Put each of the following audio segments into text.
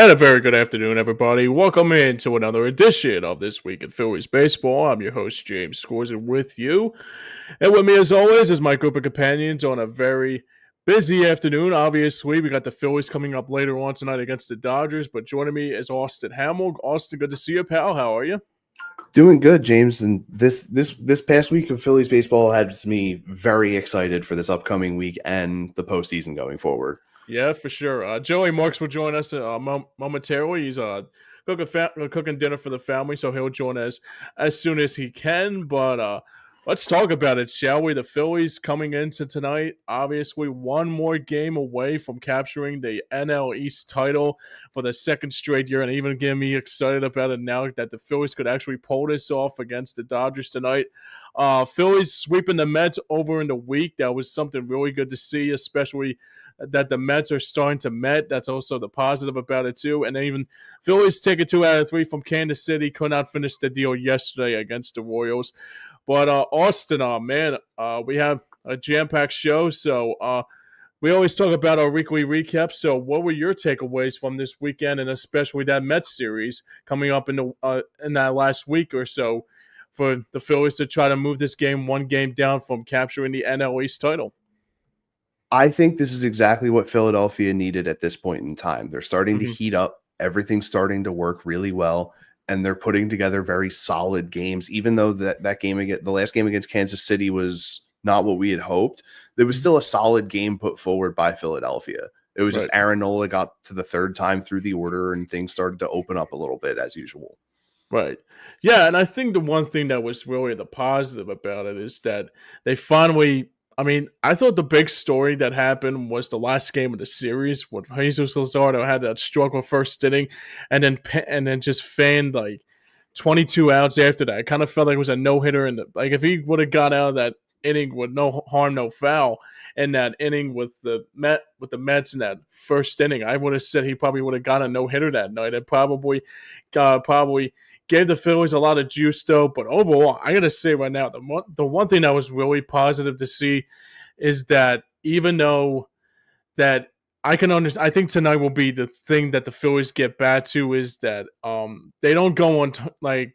And a very good afternoon, everybody. Welcome in to another edition of This Week in Phillies Baseball. I'm your host, James Scorza, with you. And with me, as always, is my group of companions on a very busy afternoon. Obviously, we got the Phillies coming up later on tonight against the Dodgers, but joining me is Austin Hamell. Austin, good to see you, pal. How are you? Doing good, James. And this past week of Phillies baseball has me very excited for this upcoming week and the postseason going forward. Yeah, for sure. Joey Marks will join us momentarily. He's cooking dinner for the family, so he'll join us as soon as he can. But let's talk about it, shall we? The Phillies coming into tonight, obviously one more game away from capturing the NL East title for the second straight year, and even getting me excited about it now that the Phillies could actually pull this off against the Dodgers tonight. Phillies sweeping the Mets over in the week. That was something really good to see, especially that the Mets are starting to Met. That's also the positive about it too. And even Phillies taking 2 out of 3 from Kansas City. Could not finish the deal yesterday against the Royals. But Austin, man, we have a jam-packed show. So we always talk about our weekly recap. So what were your takeaways from this weekend, and especially that Mets series coming up in that last week or so for the Phillies to try to move this game one game down from capturing the NL East title? I think this is exactly what Philadelphia needed at this point in time. They're starting to heat up. Everything's starting to work really well, and they're putting together very solid games. Even though the last game against Kansas City was not what we had hoped, there was still a solid game put forward by Philadelphia. It was just Aaron Nola got to the third time through the order, and things started to open up a little bit as usual. Right. Yeah, and I think the one thing that was really the positive about it is that they finally. I mean, I thought the big story that happened was the last game of the series when Jesus Luzardo had that struggle first inning, and then just fanned like 22 outs after that. I kind of felt like it was a no hitter, and like if he would have got out of that inning with no harm, no foul, in that inning with the Mets in that first inning, I would have said he probably would have got a no hitter that night. It probably gave the Phillies a lot of juice, though. But overall, I got to say right now, the one thing that was really positive to see is that even though that I can understand, I think tonight will be the thing that the Phillies get back to is that they don't go on they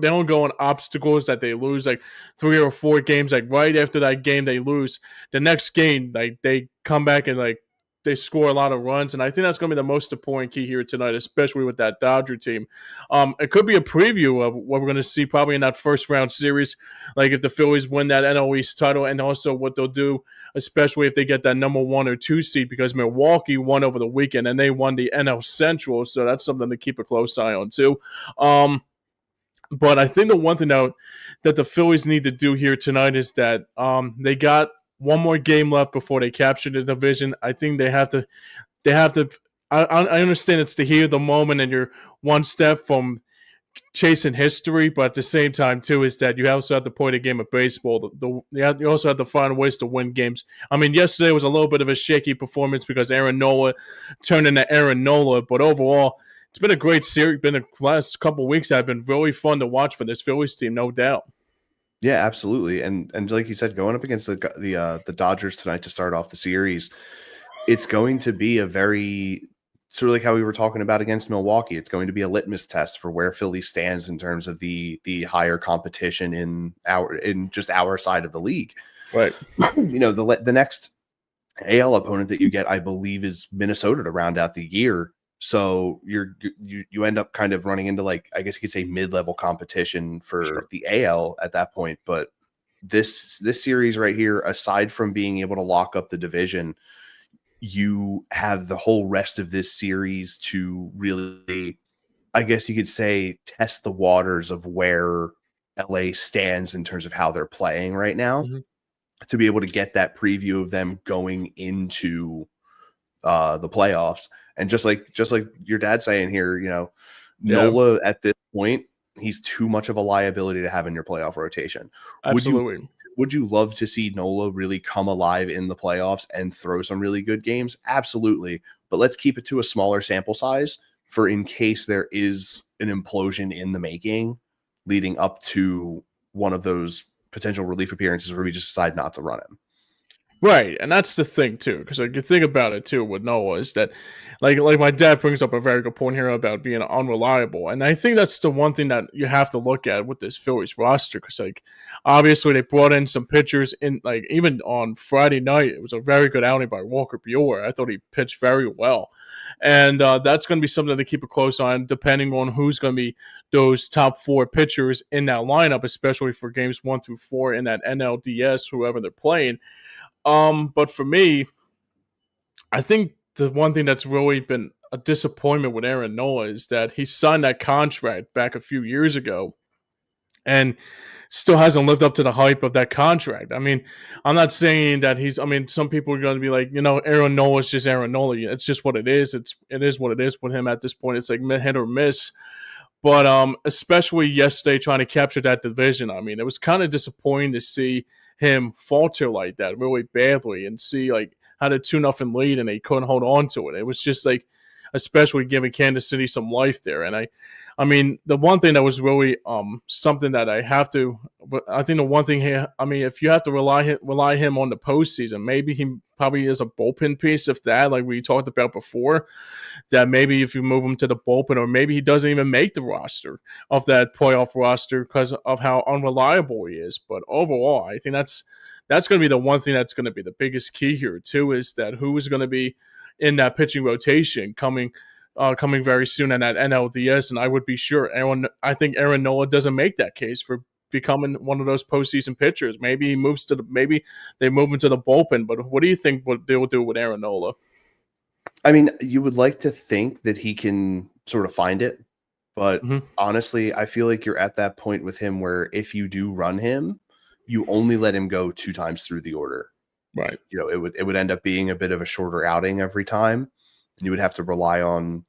don't go on obstacles that they lose like 3 or 4 games. Like right after that game they lose, the next game like they come back and like they score a lot of runs, and I think that's going to be the most important key here tonight, especially with that Dodger team. It could be a preview of what we're going to see probably in that first round series, like if the Phillies win that NL East title, and also what they'll do, especially if they get that number 1 or 2 seed, because Milwaukee won over the weekend and they won the NL Central, so that's something to keep a close eye on too. But I think the one thing that the Phillies need to do here tonight is that they got one more game left before they capture the division. I think they have to. I understand it's the heat of the moment, and you're one step from chasing history, but at the same time, too, is that you also have to play the game of baseball. You also have to find ways to win games. I mean, yesterday was a little bit of a shaky performance because Aaron Nola turned into Aaron Nola, but overall, it's been a great series. The last couple of weeks have been really fun to watch for this Phillies team, no doubt. Yeah, absolutely. And like you said, going up against the Dodgers tonight to start off the series, it's going to be a very sort of like how we were talking about against Milwaukee. It's going to be a litmus test for where Philly stands in terms of the higher competition in just our side of the league. Right. The next AL opponent that you get, I believe, is Minnesota to round out the year. So you end up kind of running into, like, I guess you could say, mid-level competition for the AL at that point. But this series right here, aside from being able to lock up the division, you have the whole rest of this series to really, I guess you could say, test the waters of where LA stands in terms of how they're playing right now, to be able to get that preview of them going into the playoffs. And just like your dad saying here, Nola at this point, he's too much of a liability to have in your playoff rotation. Absolutely. Would you love to see Nola really come alive in the playoffs and throw some really good games? Absolutely. But let's keep it to a smaller sample size for in case there is an implosion in the making leading up to one of those potential relief appearances where we just decide not to run him. Right, and that's the thing too, because like you think about it too with Noah is that, like my dad brings up a very good point here about being unreliable, and I think that's the one thing that you have to look at with this Phillies roster, because like obviously they brought in some pitchers in, like even on Friday night it was a very good outing by Walker Buehler. I thought he pitched very well, and that's going to be something to keep a close eye on, depending on who's going to be those top four pitchers in that lineup, especially for games 1 through 4 in that NLDS, whoever they're playing. But for me, I think the one thing that's really been a disappointment with Aaron Nola is that he signed that contract back a few years ago and still hasn't lived up to the hype of that contract. I mean, I'm not saying that he's. I mean, some people are going to be like, Aaron Nola is just Aaron Nola. It's just what it is. It is what it is with him at this point. It's like hit or miss. But especially yesterday, trying to capture that division, I mean, it was kind of disappointing to see him falter like that really badly, and see like had a 2-0 lead and they couldn't hold on to it. It was just like, especially giving Kansas City some life there. And I mean, the one thing that was really something that I have to, but I think the one thing here, I mean, if you have to rely him on the postseason, maybe he probably is a bullpen piece, if that, like we talked about before, that maybe if you move him to the bullpen, or maybe he doesn't even make the roster of that playoff roster because of how unreliable he is. But overall, I think that's going to be the one thing that's going to be the biggest key here too, is that who is going to be in that pitching rotation coming very soon in that NLDS, and I would be sure I think Aaron Nola doesn't make that case for becoming one of those postseason pitchers. Maybe maybe they move into the bullpen. But what do you think what they will do with Aaron Nola? I mean, you would like to think that he can sort of find it, but Mm-hmm. honestly, I feel like you're at that point with him where if you do run him, you only let him go 2 times through the order. Right. It would end up being a bit of a shorter outing every time. You would have to rely on,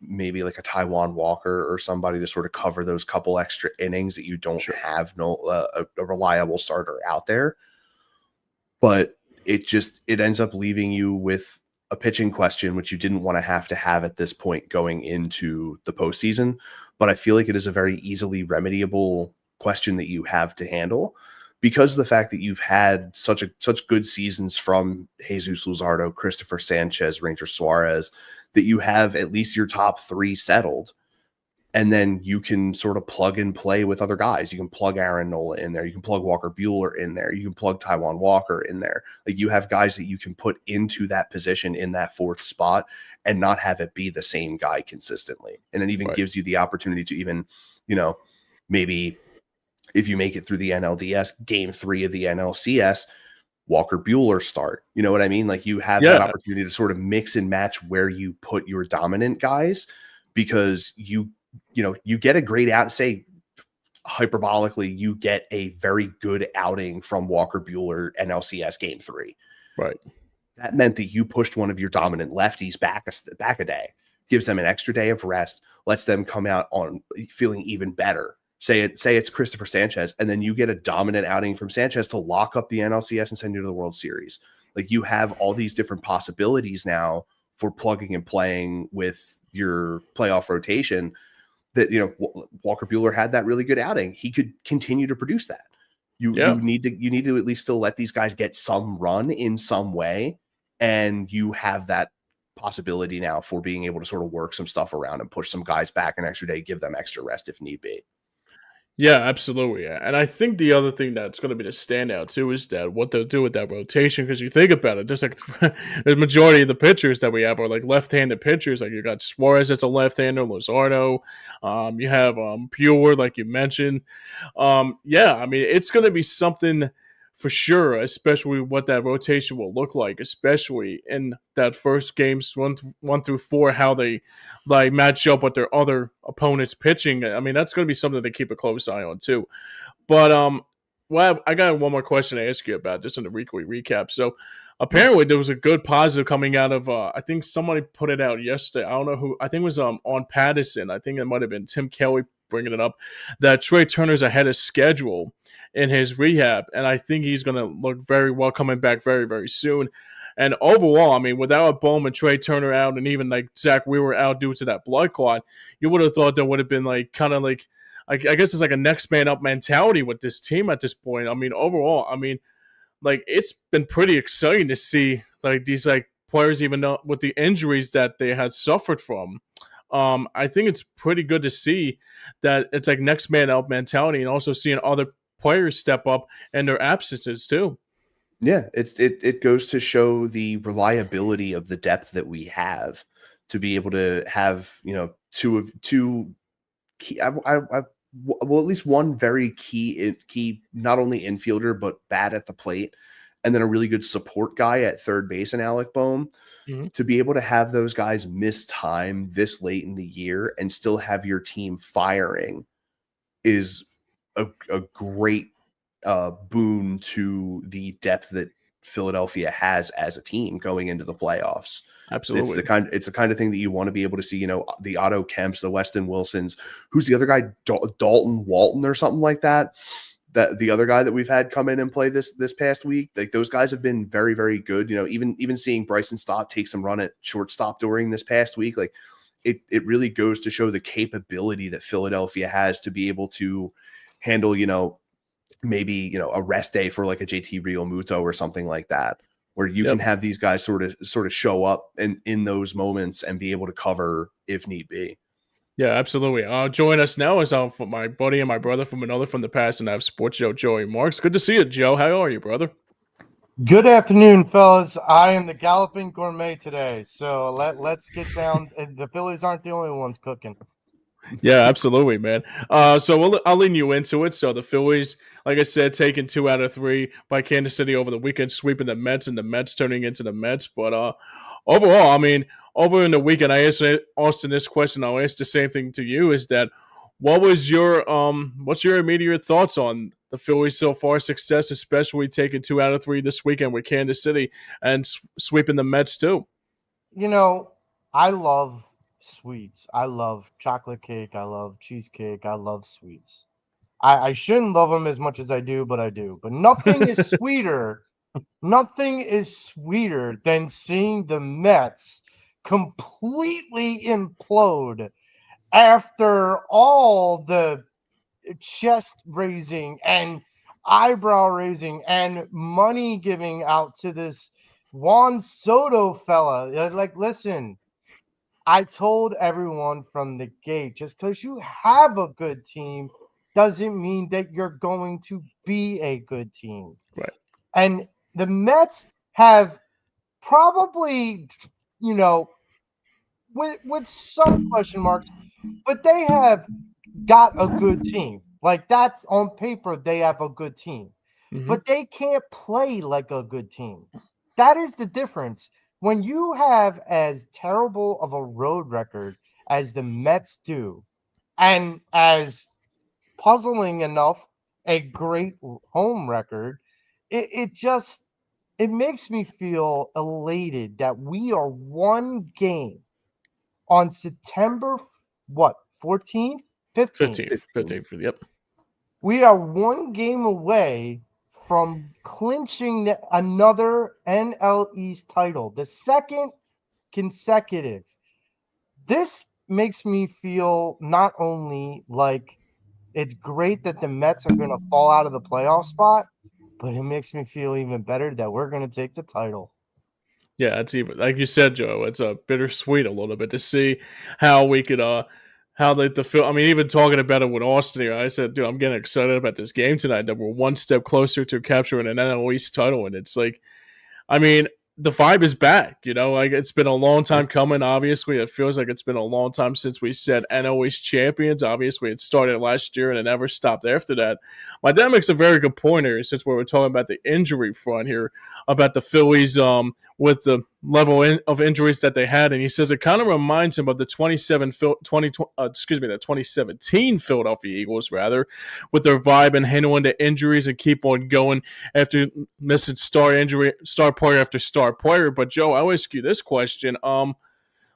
maybe like a Taiwan Walker or somebody to sort of cover those couple extra innings that you don't Sure. have a reliable starter out there. But it ends up leaving you with a pitching question, which you didn't want to have at this point going into the postseason. But I feel like it is a very easily remediable question that you have to handle, because of the fact that you've had such good seasons from Jesus Luzardo, Christopher Sanchez, Ranger Suarez, that you have at least your top 3 settled. And then you can sort of plug and play with other guys. You can plug Aaron Nola in there. You can plug Walker Buehler in there. You can plug Taiwan Walker in there. Like, you have guys that you can put into that position in that 4th spot and not have it be the same guy consistently. And it even Right. gives you the opportunity to even, maybe if you make it through the NLDS, game 3 of the NLCS, Walker Buehler start. You know what I mean? Like, you have that Yeah. opportunity to sort of mix and match where you put your dominant guys, because you get a great out, say hyperbolically, you get a very good outing from Walker Buehler NLCS game 3. Right. That meant that you pushed one of your dominant lefties back a day, gives them an extra day of rest, lets them come out on feeling even better. Say it's Christopher Sanchez, and then you get a dominant outing from Sanchez to lock up the NLCS and send you to the World Series. Like, you have all these different possibilities now for plugging and playing with your playoff rotation, that Walker Buehler had that really good outing. He could continue to produce that. You Yeah. need to at least still let these guys get some run in some way, and you have that possibility now for being able to sort of work some stuff around and push some guys back an extra day, give them extra rest if need be. Yeah, absolutely. Yeah. And I think the other thing that's going to be the standout too is that what they'll do with that rotation. Because you think about it, there's like the majority of the pitchers that we have are like left-handed pitchers. Like you got Suarez that's a left-hander, Luzardo. You have Pure, like you mentioned. Yeah, I mean it's going to be something for sure, especially what that rotation will look like, especially in that first games 1 through 4, how they like match up with their other opponents pitching. I mean, that's going to be something to keep a close eye on too. But well, I got one more question to ask you about just in the weekly recap. So apparently there was a good positive coming out of I think somebody put it out yesterday. I don't know who. I think it was on Patterson. I think it might have been Tim Kelly bringing it up, that Trey Turner's ahead of schedule in his rehab, and I think he's going to look very well coming back very, very soon. And overall, I mean, without Bowman, Trey Turner out, and even like Zach Wheeler out due to that blood clot, you would have thought there would have been like kind of like, I guess it's like a next man up mentality with this team at this point. I mean, overall, I mean, like it's been pretty exciting to see like these like players, even though with the injuries that they had suffered from. I think it's pretty good to see that it's like next man up mentality, and also seeing other players step up in their absences too. Yeah, it goes to show the reliability of the depth that we have to be able to have, two key, well, at least one very key, not only infielder but bat at the plate, and then a really good support guy at third base and Alec Bohm. Mm-hmm. To be able to have those guys miss time this late in the year and still have your team firing is a great boon to the depth that Philadelphia has as a team going into the playoffs. It's Absolutely. the kind of thing that you want to be able to see. The Otto Kemps, the Weston Wilsons. Who's the other guy? Dalton Walton or something like that. That the other guy that we've had come in and play this past week. Like those guys have been very, very good. Even seeing Bryson Stott take some run at shortstop during this past week, like it really goes to show the capability that Philadelphia has to be able to handle, maybe, a rest day for like a JT Realmuto or something like that, where you Yep. can have these guys sort of show up in those moments and be able to cover if need be. Yeah, absolutely. Join us now is my buddy and my brother from another from the past, and I have Sports Joe Joey Marks. Good to see you, Joe. How are you, brother? Good afternoon, fellas. I am the Galloping Gourmet today, so let's get down. The Phillies aren't the only ones cooking. Yeah, absolutely, man. So I'll lean you into it. So the Phillies, like I said, taking 2 out of 3 by Kansas City over the weekend, sweeping the Mets, and the Mets turning into the Mets. But overall, I mean, over in the weekend, I asked Austin this question. I'll ask the same thing to you: is that what's your immediate thoughts on the Phillies so far success, especially taking 2 out of 3 this weekend with Kansas City and sweeping the Mets too? I love sweets. I love chocolate cake. I love cheesecake. I love sweets. I shouldn't love them as much as I do, but I do. But nothing is sweeter. Nothing is sweeter than seeing the Mets completely implode after all the chest raising and eyebrow raising and money giving out to this Juan Soto fella. Like, listen, I told everyone from the gate, just because you have a good team doesn't mean that you're going to be a good team. Right. And the Mets have probably, with some question marks, but they have got a good team. Like, that's on paper, they have a good team, Mm-hmm. but they can't play like a good team. That is the difference. When you have as terrible of a road record as the Mets do, and as puzzling enough, a great home record, it makes me feel elated that we are one game on September what 14th, 15th. 15th, 15. 15th. Yep. We are one game away from clinching another NL East title, the second consecutive. This makes me feel not only like it's great that the Mets are going to fall out of the playoff spot, but it makes me feel even better that we're going to take the title. Yeah, it's even like you said, Joe. It's a bittersweet a little bit to see how we could how the film. I mean, even talking about it with Austin here, I said, dude, I'm getting excited about this game tonight. That we're one step closer to capturing an NL East title, and it's like, I mean, the vibe is back. Like it's been a long Yeah. time coming. Obviously, it feels like it's been a long time since we said NL East champions. Obviously, it started last year and it never stopped after that. My dad makes a very good point here, since we were talking about the injury front here, about the Phillies with the level of injuries that they had, and he says it kind of reminds him of the 2017 Philadelphia Eagles, rather, with their vibe and handling the injuries and keep on going after missing star player after star player. But Joe, I'll ask you this question: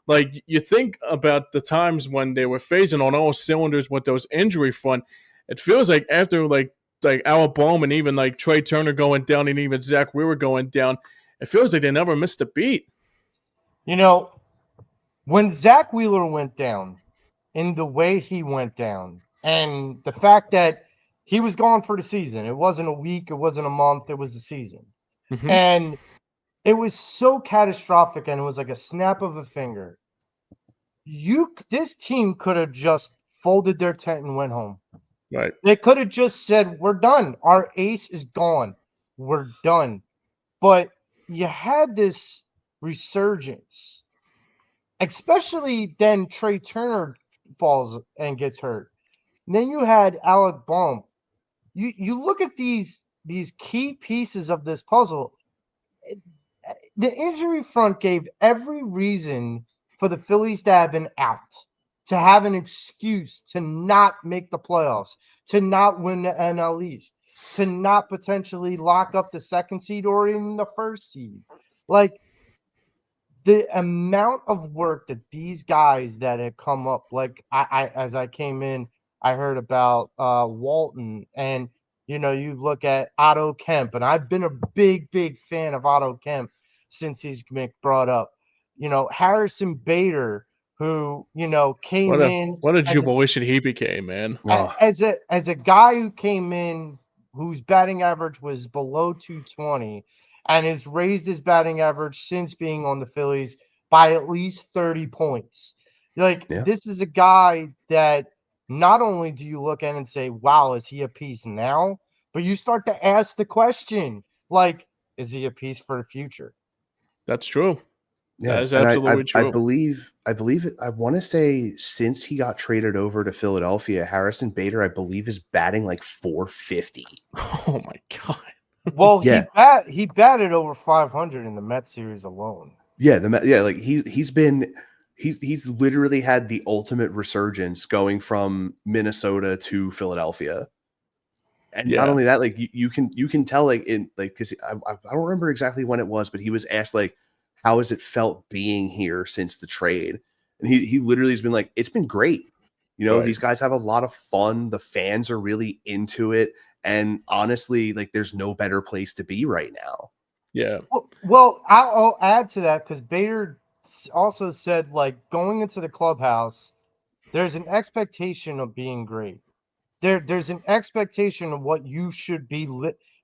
like you think about the times when they were phasing on all cylinders with those injury front, it feels like after like Alabama and even like Trey Turner going down and even Zach Wheeler going down, it feels like they never missed a beat. When Zach Wheeler went down, in the way he went down, and the fact that he was gone for the season, it wasn't a week, it wasn't a month, it was a season. Mhm. And it was so catastrophic, and it was like a snap of a finger. This team could have just folded their tent and went home. Right. They could have just said, "We're done. Our ace is gone. We're done." But you had this resurgence, especially then Trey Turner falls and gets hurt. And then you had Alec Bohm. You look at these key pieces of this puzzle. The injury front gave every reason for the Phillies to have an out, to have an excuse to not make the playoffs, to not win the NL East, to not potentially lock up the second seed or even the first seed. Like, the amount of work that these guys that had come up, like I as I came in, I heard about Walton, and you look at Otto Kemp, and I've been a big fan of Otto Kemp since he's been brought up. Harrison Bader, who What came a in what a as a jubilation he became, man. Oh, as a guy who came in whose batting average was below 220 and has raised his batting average since being on the Phillies by at least 30 points. Like, yeah. this is a guy that not only do you look at and say, wow, is he a piece now? But you start to ask the question, like, is he a piece for the future? That's true. That Yeah, is and I I, absolutely I true. believe I believe it, I want to say since he got traded over to Philadelphia, Harrison Bader I believe is batting like 450. Oh my god. Well, Yeah, he batted over 500 in the Mets series alone. yeah, like he's literally had the ultimate resurgence going from Minnesota to Philadelphia. And not Yeah. only that, like you can tell like in like because I don't remember exactly when it was, but he was asked like, how has it felt being here since the trade? And he literally has been like, it's been great. Right. These guys have a lot of fun. The fans are really into it. And honestly, like there's no better place to be right now. Yeah. Well, I'll add to that because Bader also said, like, going into the clubhouse, there's an expectation of being great. There's an expectation of what you should be,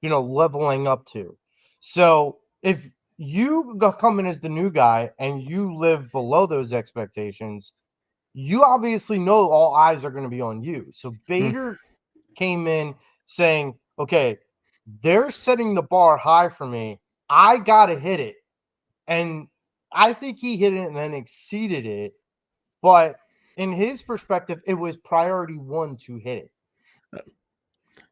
leveling up to. So if you come in as the new guy and you live below those expectations, you obviously know all eyes are going to be on you. So Mm. Bader came in saying, okay, they're setting the bar high for me. I got to hit it. And I think he hit it and then exceeded it. But in his perspective, it was priority one to hit it.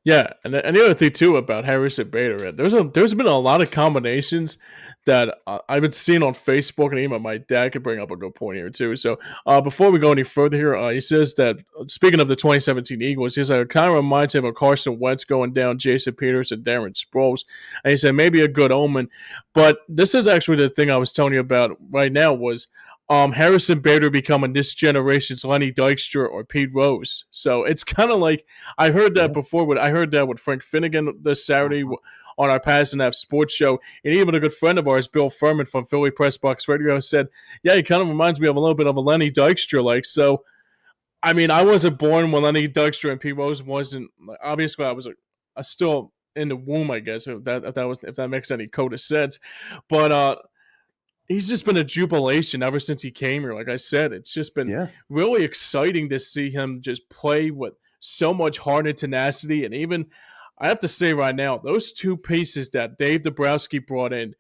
Yeah, and the other thing too about Harrison Bader, there's been a lot of combinations that I've been seeing on Facebook, and even my dad could bring up a good point here too. So before we go any further here, he says that speaking of the 2017 Eagles, he says it kind of reminds him of Carson Wentz going down Jason Peters and Darren Sproles, and he said maybe a good omen. But this is actually the thing I was telling you about right now was Harrison Bader becoming this generation's Lenny Dykstra or Pete Rose. So it's kind of like I heard that Yeah. before. I heard that with Frank Finnegan this Saturday Mhm. on our Pass and Have Sports show, and even a good friend of ours, Bill Furman from Philly Press Box Radio, said, "Yeah, he kind of reminds me of a little bit of a Lenny Dykstra." Like, so I mean, I wasn't born when Lenny Dykstra and Pete Rose wasn't. Obviously, I was still in the womb, I guess, if that makes any code of sense, but he's just been a jubilation ever since he came here. Like I said, it's just been Yeah. really exciting to see him just play with so much heart and tenacity. And even, I have to say right now, those two pieces that Dave Dabrowski brought in,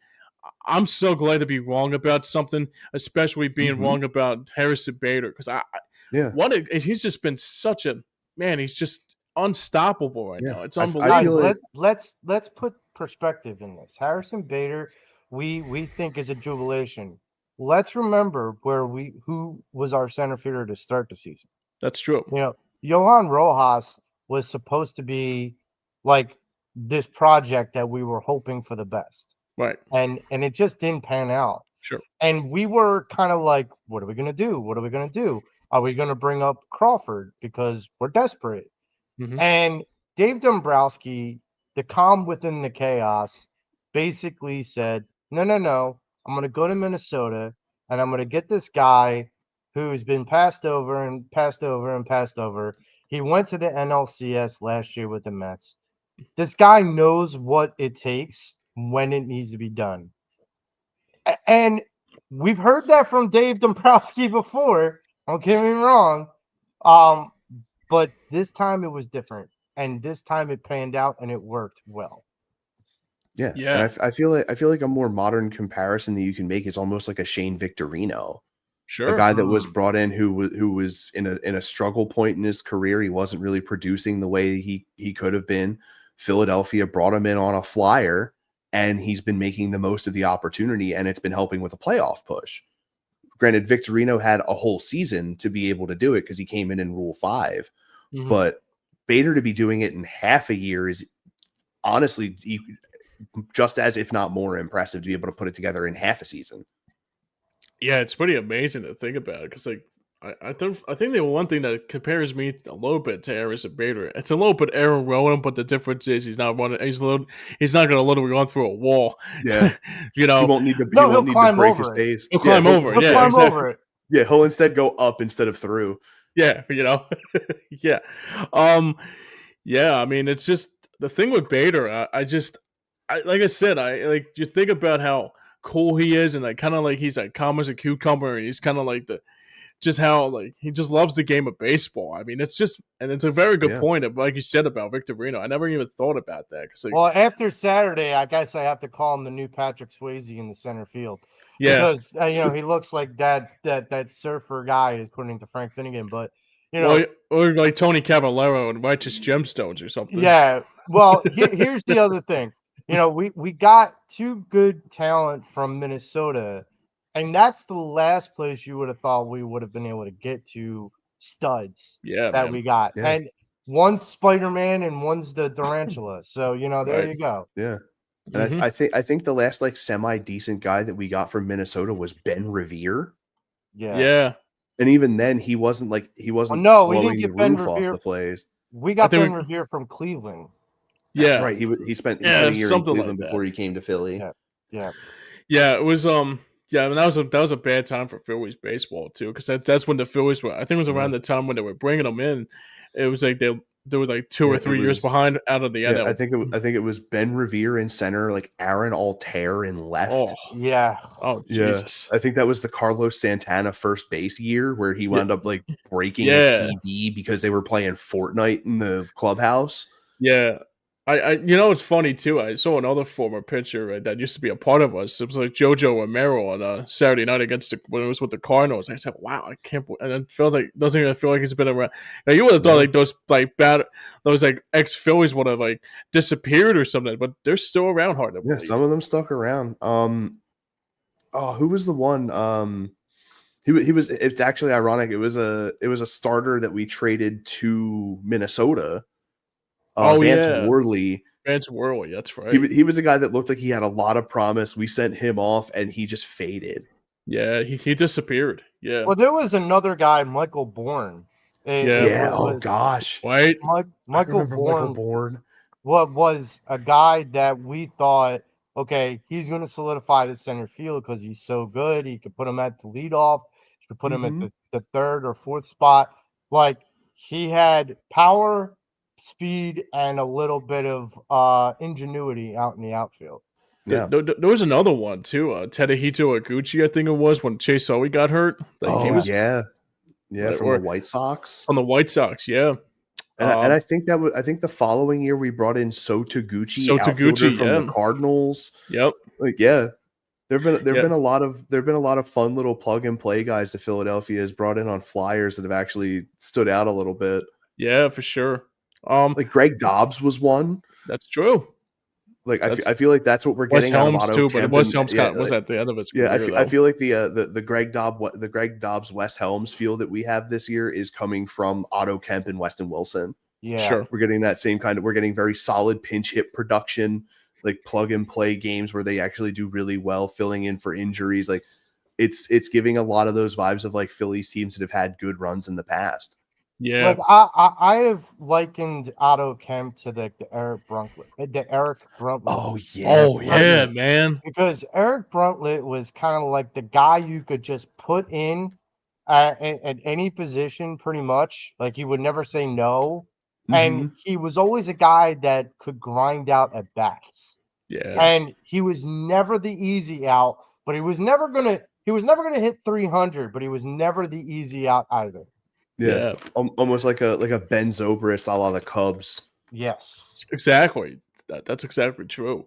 I'm so glad to be wrong about something, especially being Mhm. wrong about Harrison Bader, because Yeah. he's just been such a man. He's just unstoppable right Yeah. now. It's I Guys, feel unbelievable. like let's put perspective in this. Harrison Bader, we think is a jubilation. Let's remember who was our center fielder to start the season. That's true. Johan Rojas was supposed to be like this project that we were hoping for the best. Right. And it just didn't pan out. Sure. And we were kind of like, what are we gonna do? What are we gonna do? Are we gonna bring up Crawford because we're desperate? Hmm. And Dave Dombrowski, the calm within the chaos, basically said, no, no, no. I'm going to go to Minnesota and I'm going to get this guy who's been passed over and passed over and passed over. He went to the NLCS last year with the Mets. This guy knows what it takes when it needs to be done. And we've heard that from Dave Dombrowski before. Don't get me wrong. But this time it was different. And this time it panned out and it worked well. Yeah. Yeah. And I feel like a more modern comparison that you can make is almost like a Shane Victorino. A Sure. guy that was brought in who was in a struggle point in his career. He wasn't really producing the way he could have been. Philadelphia brought him in on a flyer, and he's been making the most of the opportunity, and it's been helping with a playoff push. Granted, Victorino had a whole season to be able to do it because he came in Rule 5, but Bader to be doing it in half a year is honestly just as, if not more, impressive to be able to put it together in half a season. Yeah, it's pretty amazing to think about it because, like, I think the one thing that compares me a little bit to Harrison Bader, it's a little bit Aaron Rowan, but the difference is he's not running. He's not going to literally run through a wall. Yeah, you know, he won't need to. No, he won't need to break his pace. He'll climb over. He'll Yeah, climb exactly. over it. Yeah, he'll instead go up instead of through. Yeah, yeah. Yeah, I mean, it's just the thing with Bader. Like I said, you think about how cool he is, and like kind of like he's like calm as a cucumber, and he's kind of like just how like he just loves the game of baseball. I mean, it's a very good point of, like you said about Victorino. I never even thought about that. Well, after Saturday, I guess I have to call him the new Patrick Swayze in the center field. Yeah, because he looks like that surfer guy is according to Frank Finnegan, but or like Tony Cavallero and Righteous Gemstones or something. Yeah. Well, here's the other thing. We got two good talent from Minnesota, and that's the last place you would have thought we would have been able to get to studs we got. Yeah. And one's Spider-Man and one's the Tarantula. So, there you go. Yeah. And I think the last like semi-decent guy that we got from Minnesota was Ben Revere. Yeah. And even then he wasn't we didn't get Ben Revere off the place. We got Ben Revere from Cleveland. That's right. He spent a year in Cleveland before he came to Philly. Yeah. It was and that was a bad time for Phillies baseball too, because that's when the Phillies were. I think it was around the time when they were bringing them in. It was like they were like 2 or 3 years behind out of the NL. I think it was Ben Revere in center, like Aaron Altair in left. Oh Jesus! I think that was the Carlos Santana first base year where he wound up like breaking a TV because they were playing Fortnite in the clubhouse. Yeah. It's funny too. I saw another former pitcher that used to be a part of us. It was like Jojo Romero on a Saturday night when it was with the Cardinals. I said, "Wow, I can't." And it felt like doesn't even feel like he's been around. Now you would have thought like those ex Phillies would have like disappeared or something, but they're still around. Hard to believe. Some of them stuck around. Who was the one? He was. It's actually ironic. It was a starter that we traded to Minnesota. Vance Worley. Vance Worley, that's right. He was a guy that looked like he had a lot of promise. We sent him off, and he just faded. Yeah, he disappeared. Yeah. Well, there was another guy, Michael Bourne. Oh gosh, right. Michael Bourne. What was a guy that we thought, okay, he's going to solidify the center field because he's so good. He could put him at the leadoff. You could put him at the third or fourth spot. Like he had power, speed, and a little bit of ingenuity out in the outfield. Yeah. There was another one too. Tadahito Iguchi, I think it was, when Chase Utley got hurt. From the White Sox. On the White Sox, yeah. And I think the following year we brought in Sotaguchi from the Cardinals. Yep. There've been a lot of fun little plug and play guys that Philadelphia has brought in on flyers that have actually stood out a little bit. Yeah, for sure. Like Greg Dobbs was one. That's true. Like I feel like that's what we're getting out of Otto too, Kemp. But Wes Helms was at the end of its career. I feel like the Greg Dobbs Wes Helms feel that we have this year is coming from Otto Kemp and Weston Wilson. Yeah, sure. We're getting that same kind of. We're getting very solid pinch hit production, like plug and play games where they actually do really well, filling in for injuries. Like it's giving a lot of those vibes of like Phillies teams that have had good runs in the past. Yeah, like I have likened Otto Kemp to the Eric Bruntlett. Oh yeah, man. Because Eric Bruntlett was kind of like the guy you could just put in at any position, pretty much. Like he would never say no, and he was always a guy that could grind out at bats. Yeah. And he was never the easy out, but he was never gonna hit 300, but he was never the easy out either. Yeah, Yeah. almost like a Ben Zobrist a la the Cubs. Yes. Exactly. That's exactly true.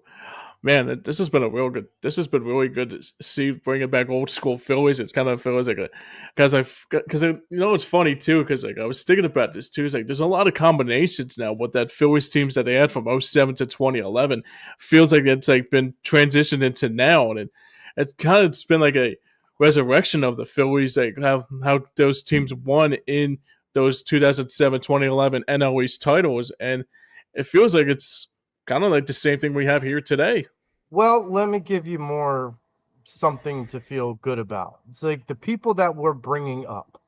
Man, this has been a real good. This has been really good to see bringing back old school Phillies. It's kind of feels like a because it's funny too because like I was thinking about this too. It's like there's a lot of combinations now with that Phillies teams that they had from '07 to 2011. Feels like it's like been transitioned into now, and it's been like a resurrection of the Phillies. Like how those teams won in those 2007 2011 NL East titles, and it feels like it's kind of like the same thing we have here today. Well, let me give you more something to feel good about. It's like the people that we're bringing up,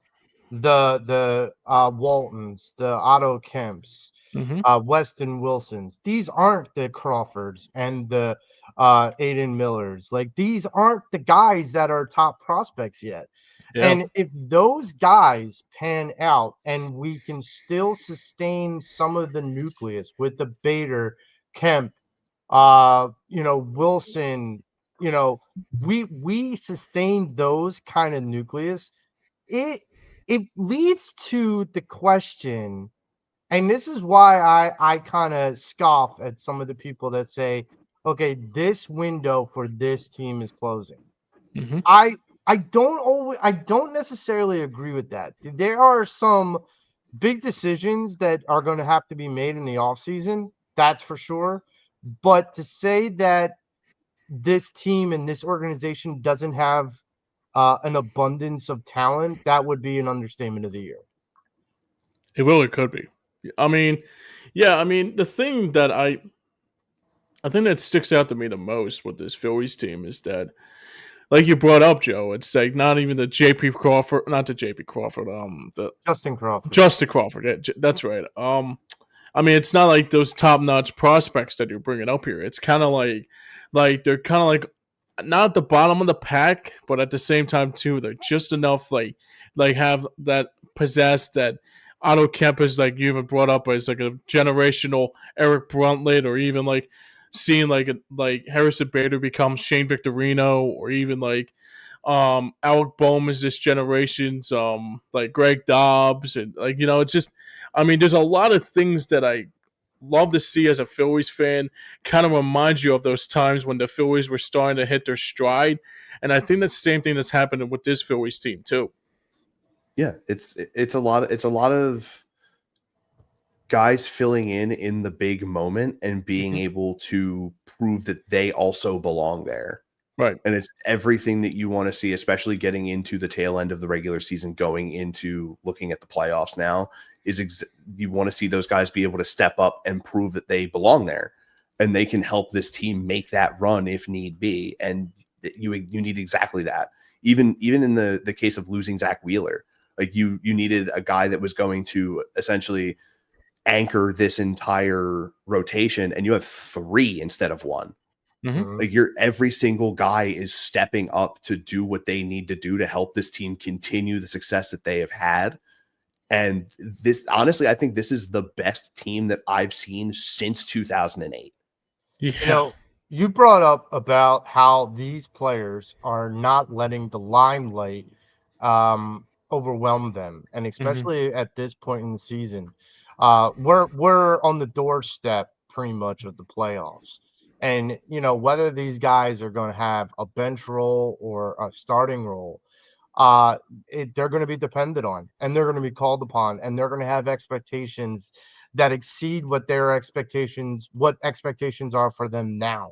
the Waltons, the Otto Kemps, Mm-hmm. Weston Wilsons. These aren't the Crawfords and the Aiden Millers. Like these aren't the guys that are top prospects yet. Yeah. And if those guys pan out and we can still sustain some of the nucleus with the Bader, Kemp, Wilson, we sustain those kind of nucleus, it it leads to the question, and this is why I kind of scoff at some of the people that say, okay, this window for this team is closing. Mm-hmm. I don't necessarily agree with that. There are some big decisions that are going to have to be made in the offseason, that's for sure. But to say that this team and this organization doesn't have an abundance of talent, that would be an understatement of the year. It really could be. I mean, yeah. I mean, the thing that I think that sticks out to me the most with this Phillies team is that, like you brought up, Joe, it's like not even the J.P. Crawford, not the J.P. Crawford, the Justin Crawford. Justin Crawford. Yeah, that's right. I mean, it's not like those top notch prospects that you're bringing up here. It's kind of like they're kind of like not at the bottom of the pack, but at the same time too, they're just enough like have that possess that Otto Kemp is like you even brought up as like a generational Eric Bruntlett, or even like seeing like Harrison Bader become Shane Victorino, or even like Alec Bohm is this generation's like Greg Dobbs, and like it's just I mean there's a lot of things that I love to see as a Phillies fan. Kind of reminds you of those times when the Phillies were starting to hit their stride, and I think that's the same thing that's happening with this Phillies team too. Yeah, it's a lot of guys filling in the big moment and being Mm-hmm. able to prove that they also belong there. Right. And it's everything that you want to see, especially getting into the tail end of the regular season, going into looking at the playoffs now, you want to see those guys be able to step up and prove that they belong there, and they can help this team make that run if need be. And you need exactly that. Even in the case of losing Zach Wheeler, like you needed a guy that was going to essentially anchor this entire rotation, and you have three instead of one. Mm-hmm. Like every single guy is stepping up to do what they need to do to help this team continue the success that they have had. And this, honestly, I think this is the best team that I've seen since 2008. Yeah. You brought up about how these players are not letting the limelight overwhelm them, and Mm-hmm. especially at this point in the season, we're on the doorstep pretty much of the playoffs, and whether these guys are going to have a bench role or a starting role, uh, they're going to be dependent on, and they're going to be called upon, and they're going to have expectations that exceed what expectations are for them now.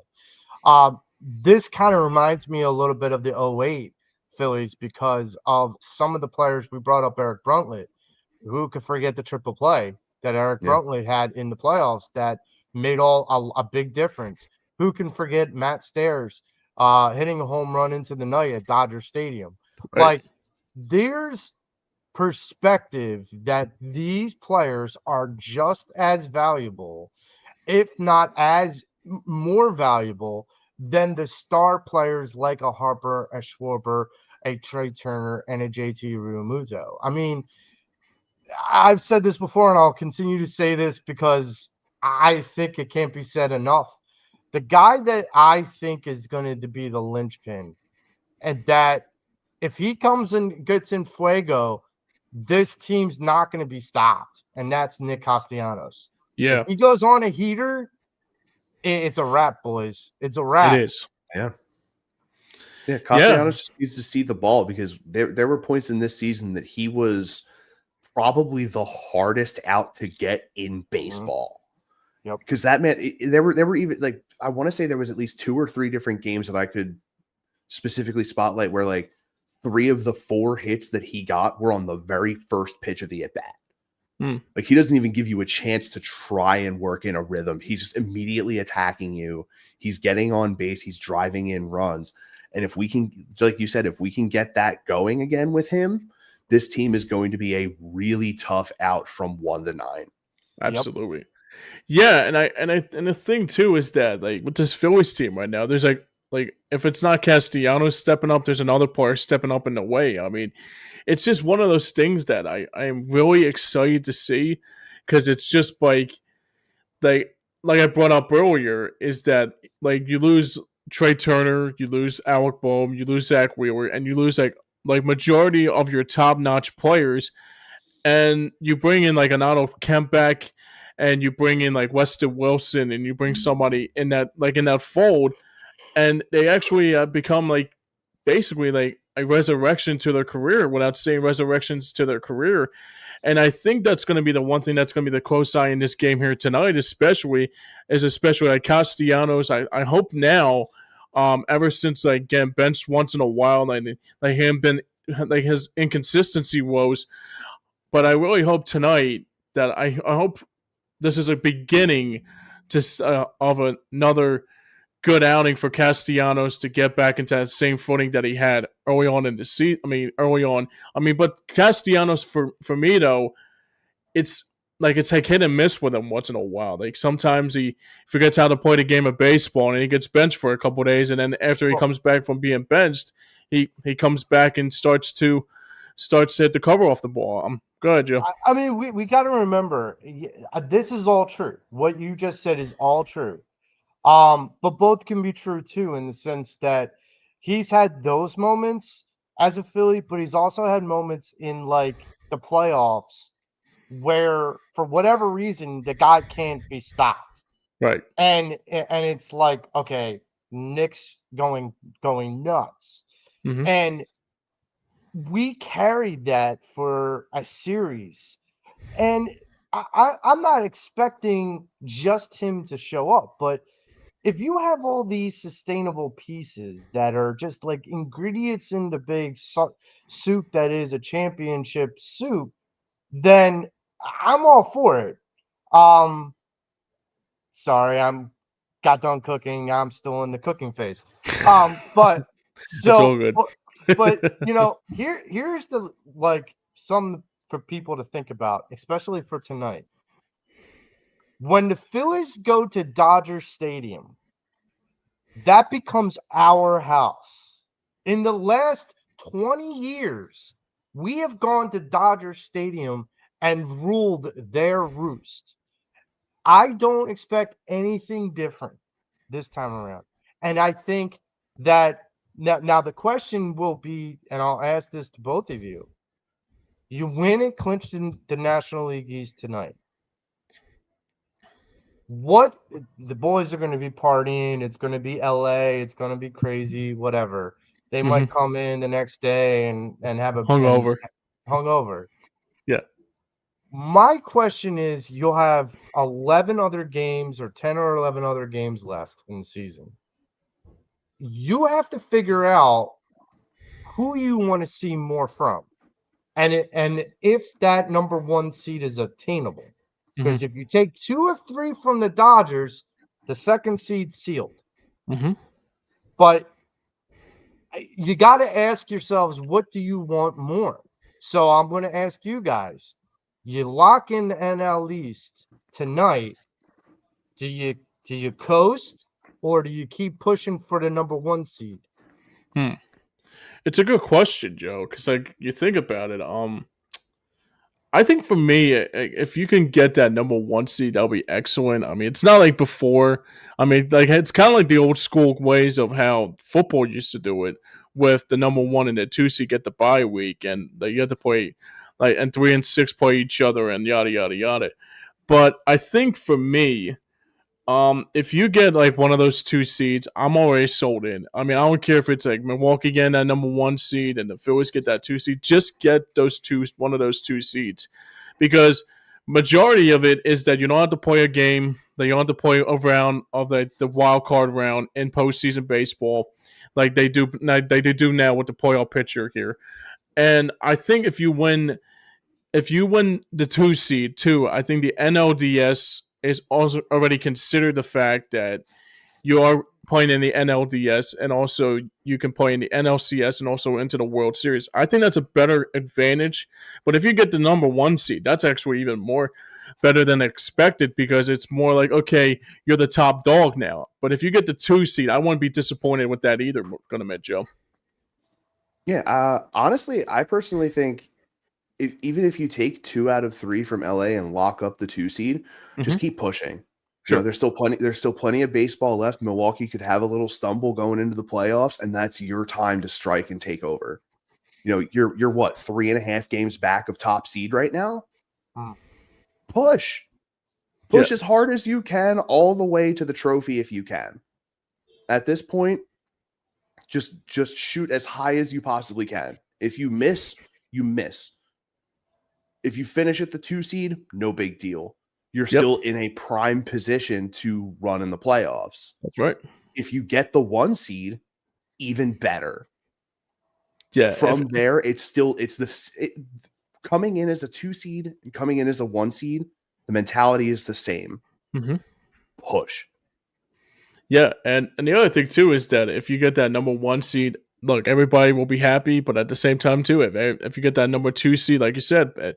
This kind of reminds me a little bit of the '08 Phillies because of some of the players we brought up. Eric Bruntlett, who could forget the triple play that Eric Yeah. Bruntlett had in the playoffs that made a big difference? Who can forget Matt Stairs hitting a home run into the night at Dodger Stadium? Right. Like, there's perspective that these players are just as valuable, if not as more valuable than the star players like a Harper, a Schwarber, a Trey Turner, and a JT Realmuto. I mean, I've said this before, and I'll continue to say this because I think it can't be said enough. the guy that I think is going to be the linchpin, and that if he comes and gets in fuego, this team's not going to be stopped, and that's Nick Castellanos. If Yeah, he goes on a heater, it's a wrap, boys. It's a it wrap. is. Yeah. Yeah, Yeah, Castellanos just needs to see the ball because there were points in this season that he was probably the hardest out to get in baseball. Yep. Because that meant there were even like I want to say there was at least 2 or 3 different games that I could specifically spotlight where like 3 of the 4 hits that he got were on the very first pitch of the at bat. Like he doesn't even give you a chance to try and work in a rhythm. He's just immediately attacking you. He's getting on base. He's driving in runs. And if we can, like you said, if we can get that going again with him, this team is going to be a really tough out from 1 to 9. absolutely. Yep. Yeah, and the thing too is that like with this Phillies team right now, there's like if it's not Castellanos stepping up, there's another player stepping up in the way. I mean, it's just one of those things that I am really excited to see because it's just like I brought up earlier is that like you lose Trey Turner, you lose Alec Boehm, you lose Zach Wheeler, and you lose like majority of your top notch players, and you bring in like an Otto Kemp back, and you bring in like Weston Wilson, and you bring somebody in that fold, and they actually become like basically like a resurrection to their career without saying resurrections to their career. And I think that's going to be the one thing that's going to be the close-eye in this game here tonight, especially like Castellanos. I hope now, ever since like getting benched once in a while, like him been like his inconsistency woes. But I really hope tonight that I hope this is a beginning of another good outing for Castellanos to get back into that same footing that he had early on in the season. But Castellanos for me though, it's like hit and miss with him once in a while. Like sometimes he forgets how to play the game of baseball and he gets benched for a couple of days, and then after he comes back from being benched, he comes back and starts to hit the cover off the ball. Go ahead, Joe. I mean, we got to remember this is all true. What you just said is all true. But both can be true too, in the sense that he's had those moments as a Philly, but he's also had moments in like the playoffs where, for whatever reason, the guy can't be stopped. Right. And it's like, okay, Nick's going nuts. Mm-hmm. And we carried that for a series. And I'm not expecting just him to show up, but if you have all these sustainable pieces that are just like ingredients in the big soup that is a championship soup, then I'm all for it. Sorry, I'm got done cooking. I'm still in the cooking phase. But It's all good. but you know, here's the like some for people to think about, especially for tonight. When the Phillies go to Dodger Stadium, that becomes our house. In the last 20 years, we have gone to Dodger Stadium and ruled their roost. I don't expect anything different this time around. And I think that now the question will be, and I'll ask this to both of you. You win and clinch the National League East tonight. What the boys are going to be partying, it's going to be LA, it's going to be crazy, whatever. They might come in the next day and have a hungover. Yeah. My question is, you'll have 11 other games or 10 or 11 other games left in the season. You have to figure out who you want to see more from. And if that number 1 seed is attainable. Because if you take 2 or 3 from the Dodgers, the second seed's sealed. But you got to ask yourselves, what do you want more? So I'm going to ask you guys, you lock in the NL East tonight, do you coast, or do you keep pushing for the number 1 seed? It's a good question, Joe, because like you think about it, I think for me, if you can get that number one seed, that'll be excellent. I mean, it's not like before. I mean, like it's kind of like the old school ways of how football used to do it, with the number one and the two seed get the bye week, and you have to play like and 3 and 6 play each other, and yada yada yada. But I think for me, if you get like one of those two seeds, I'm already sold in. I mean, I don't care if it's like Milwaukee getting that number one seed and the Phillies get that two seed. Just get one of those two seeds, because majority of it is that you don't have to play a game, that you don't have to play a round of the wild card round in postseason baseball, like they do now with the playoff picture here. And I think if you win the two seed too, I think the NLDS is also already considered the fact that you are playing in the NLDS, and also you can play in the NLCS and also into the World Series. I think that's a better advantage. But if you get the number one seed, that's actually even more better than expected, because it's more like, okay, you're the top dog now. But if you get the two seed, I wouldn't be disappointed with that either. Going to admit, Joe. Yeah, honestly, I personally think even if you take 2 out of 3 from LA and lock up the 2 seed, just keep pushing. Sure. There's still plenty of baseball left. Milwaukee could have a little stumble going into the playoffs, and that's your time to strike and take over. You're what, 3.5 games back of top seed right now? Push as hard as you can all the way to the trophy if you can. At this point, just shoot as high as you possibly can. If you miss, you miss. If you finish at the 2 seed, no big deal. You're still in a prime position to run in the playoffs. That's right. If you get the 1 seed, even better. Yeah. From there, coming in as a 2 seed and coming in as a 1 seed, the mentality is the same. Push. Yeah, and the other thing too is that if you get that number one seed, look, everybody will be happy. But at the same time too, if you get that number two seed, like you said,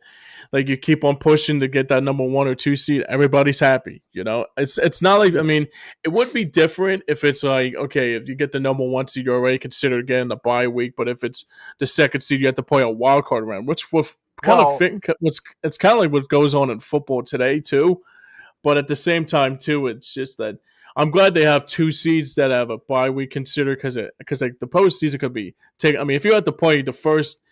like you keep on pushing to get that number one or two seed, everybody's happy. It's not like, I mean, it would be different if it's like, okay, if you get the number one seed, you're already considered getting the bye week. But if it's the second seed, you have to play a wild card round, which will kind of fit. It's kind of like what goes on in football today too. But at the same time too, it's just that I'm glad they have two seeds that have a bye week considered, because like the postseason could be taken. I mean, if you had to play the first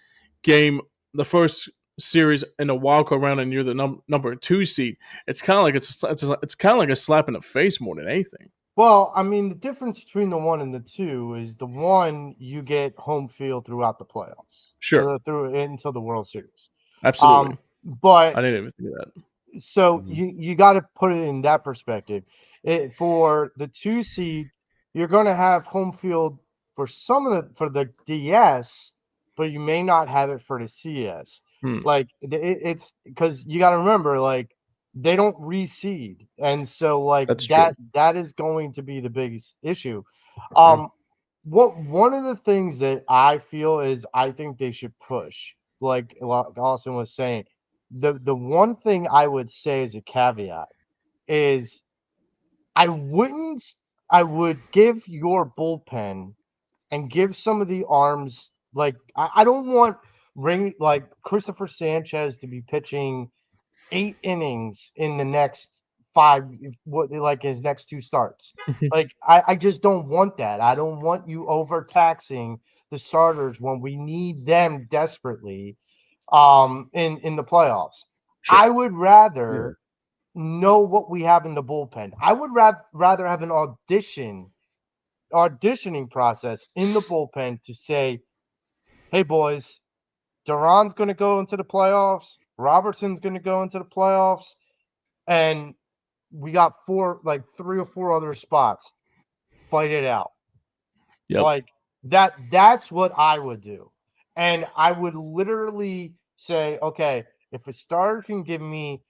game, the first series in the wild card round, and you're the number two seed, it's kind of like it's kind of like a slap in the face more than anything. Well, I mean, the difference between the 1 and the 2 is the 1 you get home field throughout the playoffs, Sure, through until the World Series. Absolutely. But I didn't even think of that. So you got to put it in that perspective. For the 2 seed, you're going to have home field for for the DS, but you may not have it for the CS. Like it's because you got to remember, like they don't reseed, and so like that is going to be the biggest issue. One of the things that I feel is I think they should push, like Austin was saying. The one thing I would say as a caveat is I would give your bullpen and give some of the arms, like I don't want like Christopher Sanchez to be pitching 8 innings in the next 5, like his next 2 starts. Like I just don't want that. I don't want you overtaxing the starters when we need them desperately in the playoffs. Sure. I would rather know what we have in the bullpen. I would rather have an auditioning process in the bullpen to say, hey boys, Duran's going to go into the playoffs, Robertson's going to go into the playoffs, and we got 3 or 4 other spots. Fight it out. Like that's what I would do. And I would literally say, okay, if a starter can give me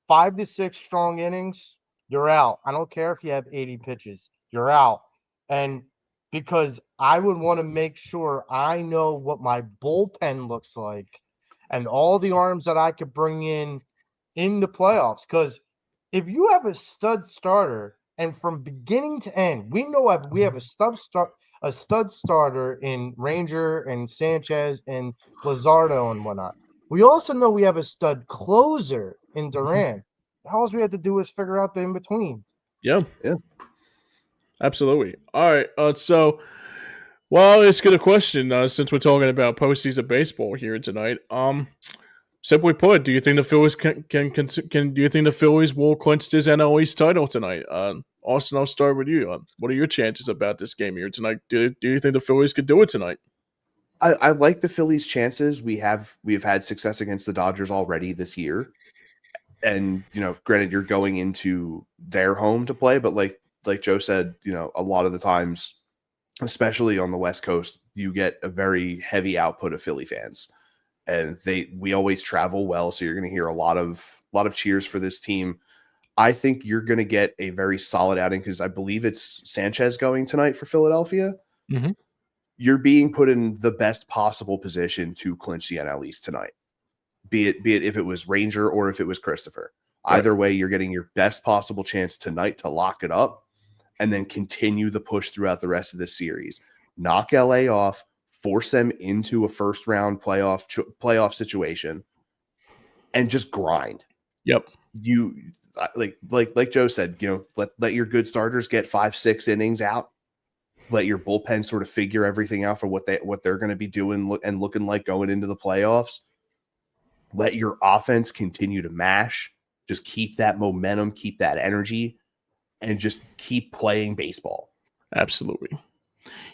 5 to 6 strong innings, you're out. I don't care if you have 80 pitches, you're out. And because I would want to make sure I know what my bullpen looks like and all the arms that I could bring in the playoffs. Because if you have a stud starter, and from beginning to end, we know we have a stud starter in Ranger and Sanchez and Luzardo and whatnot. We also know we have a stud closer in Durant. All we have to do is figure out the in between. Yeah, Yeah. absolutely. All right. So, well, let's get a question. Since we're talking about postseason baseball here tonight, simply put, do you think the Phillies can do you think the Phillies will clinch this NL East title tonight? Austin, I'll start with you. What are your chances about this game here tonight? Do you think the Phillies could do it tonight? I like the Phillies' chances. We have had success against the Dodgers already this year, and granted, you're going into their home to play, but like Joe said, a lot of the times, especially on the West Coast, you get a very heavy output of Philly fans, and we always travel well, so you're going to hear a lot of cheers for this team. I think you're going to get a very solid outing because I believe it's Sanchez going tonight for Philadelphia. Mm-hmm. You're being put in the best possible position to clinch the NL East tonight. Be it if it was Ranger or if it was Christopher. Right. Either way, you're getting your best possible chance tonight to lock it up and then continue the push throughout the rest of the series. Knock LA off, force them into a first round playoff situation, and just grind. Yep. You like Joe said, let your good starters get 5-6 innings out. Let your bullpen sort of figure everything out for what they're going to be doing and looking like going into the playoffs. Let your offense continue to mash. Just keep that momentum, keep that energy, and just keep playing baseball. Absolutely.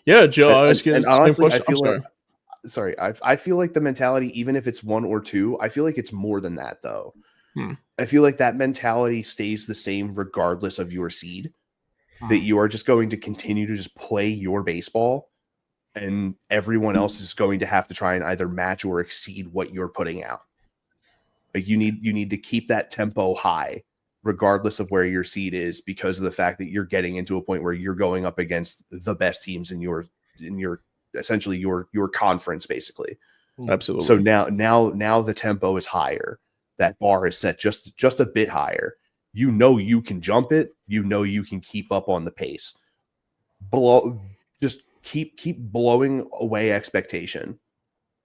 Yeah, Joe. I was getting the same question. I feel like the mentality, even if it's 1 or 2, I feel like it's more than that though. I feel like that mentality stays the same regardless of your seed. That you are just going to continue to just play your baseball, and everyone else is going to have to try and either match or exceed what you're putting out. Like you need to keep that tempo high, regardless of where your seed is, because of the fact that you're getting into a point where you're going up against the best teams in your essentially your conference, basically. Absolutely. So now the tempo is higher. That bar is set just a bit higher. You can jump it. You can keep up on the pace. Just keep blowing away expectation.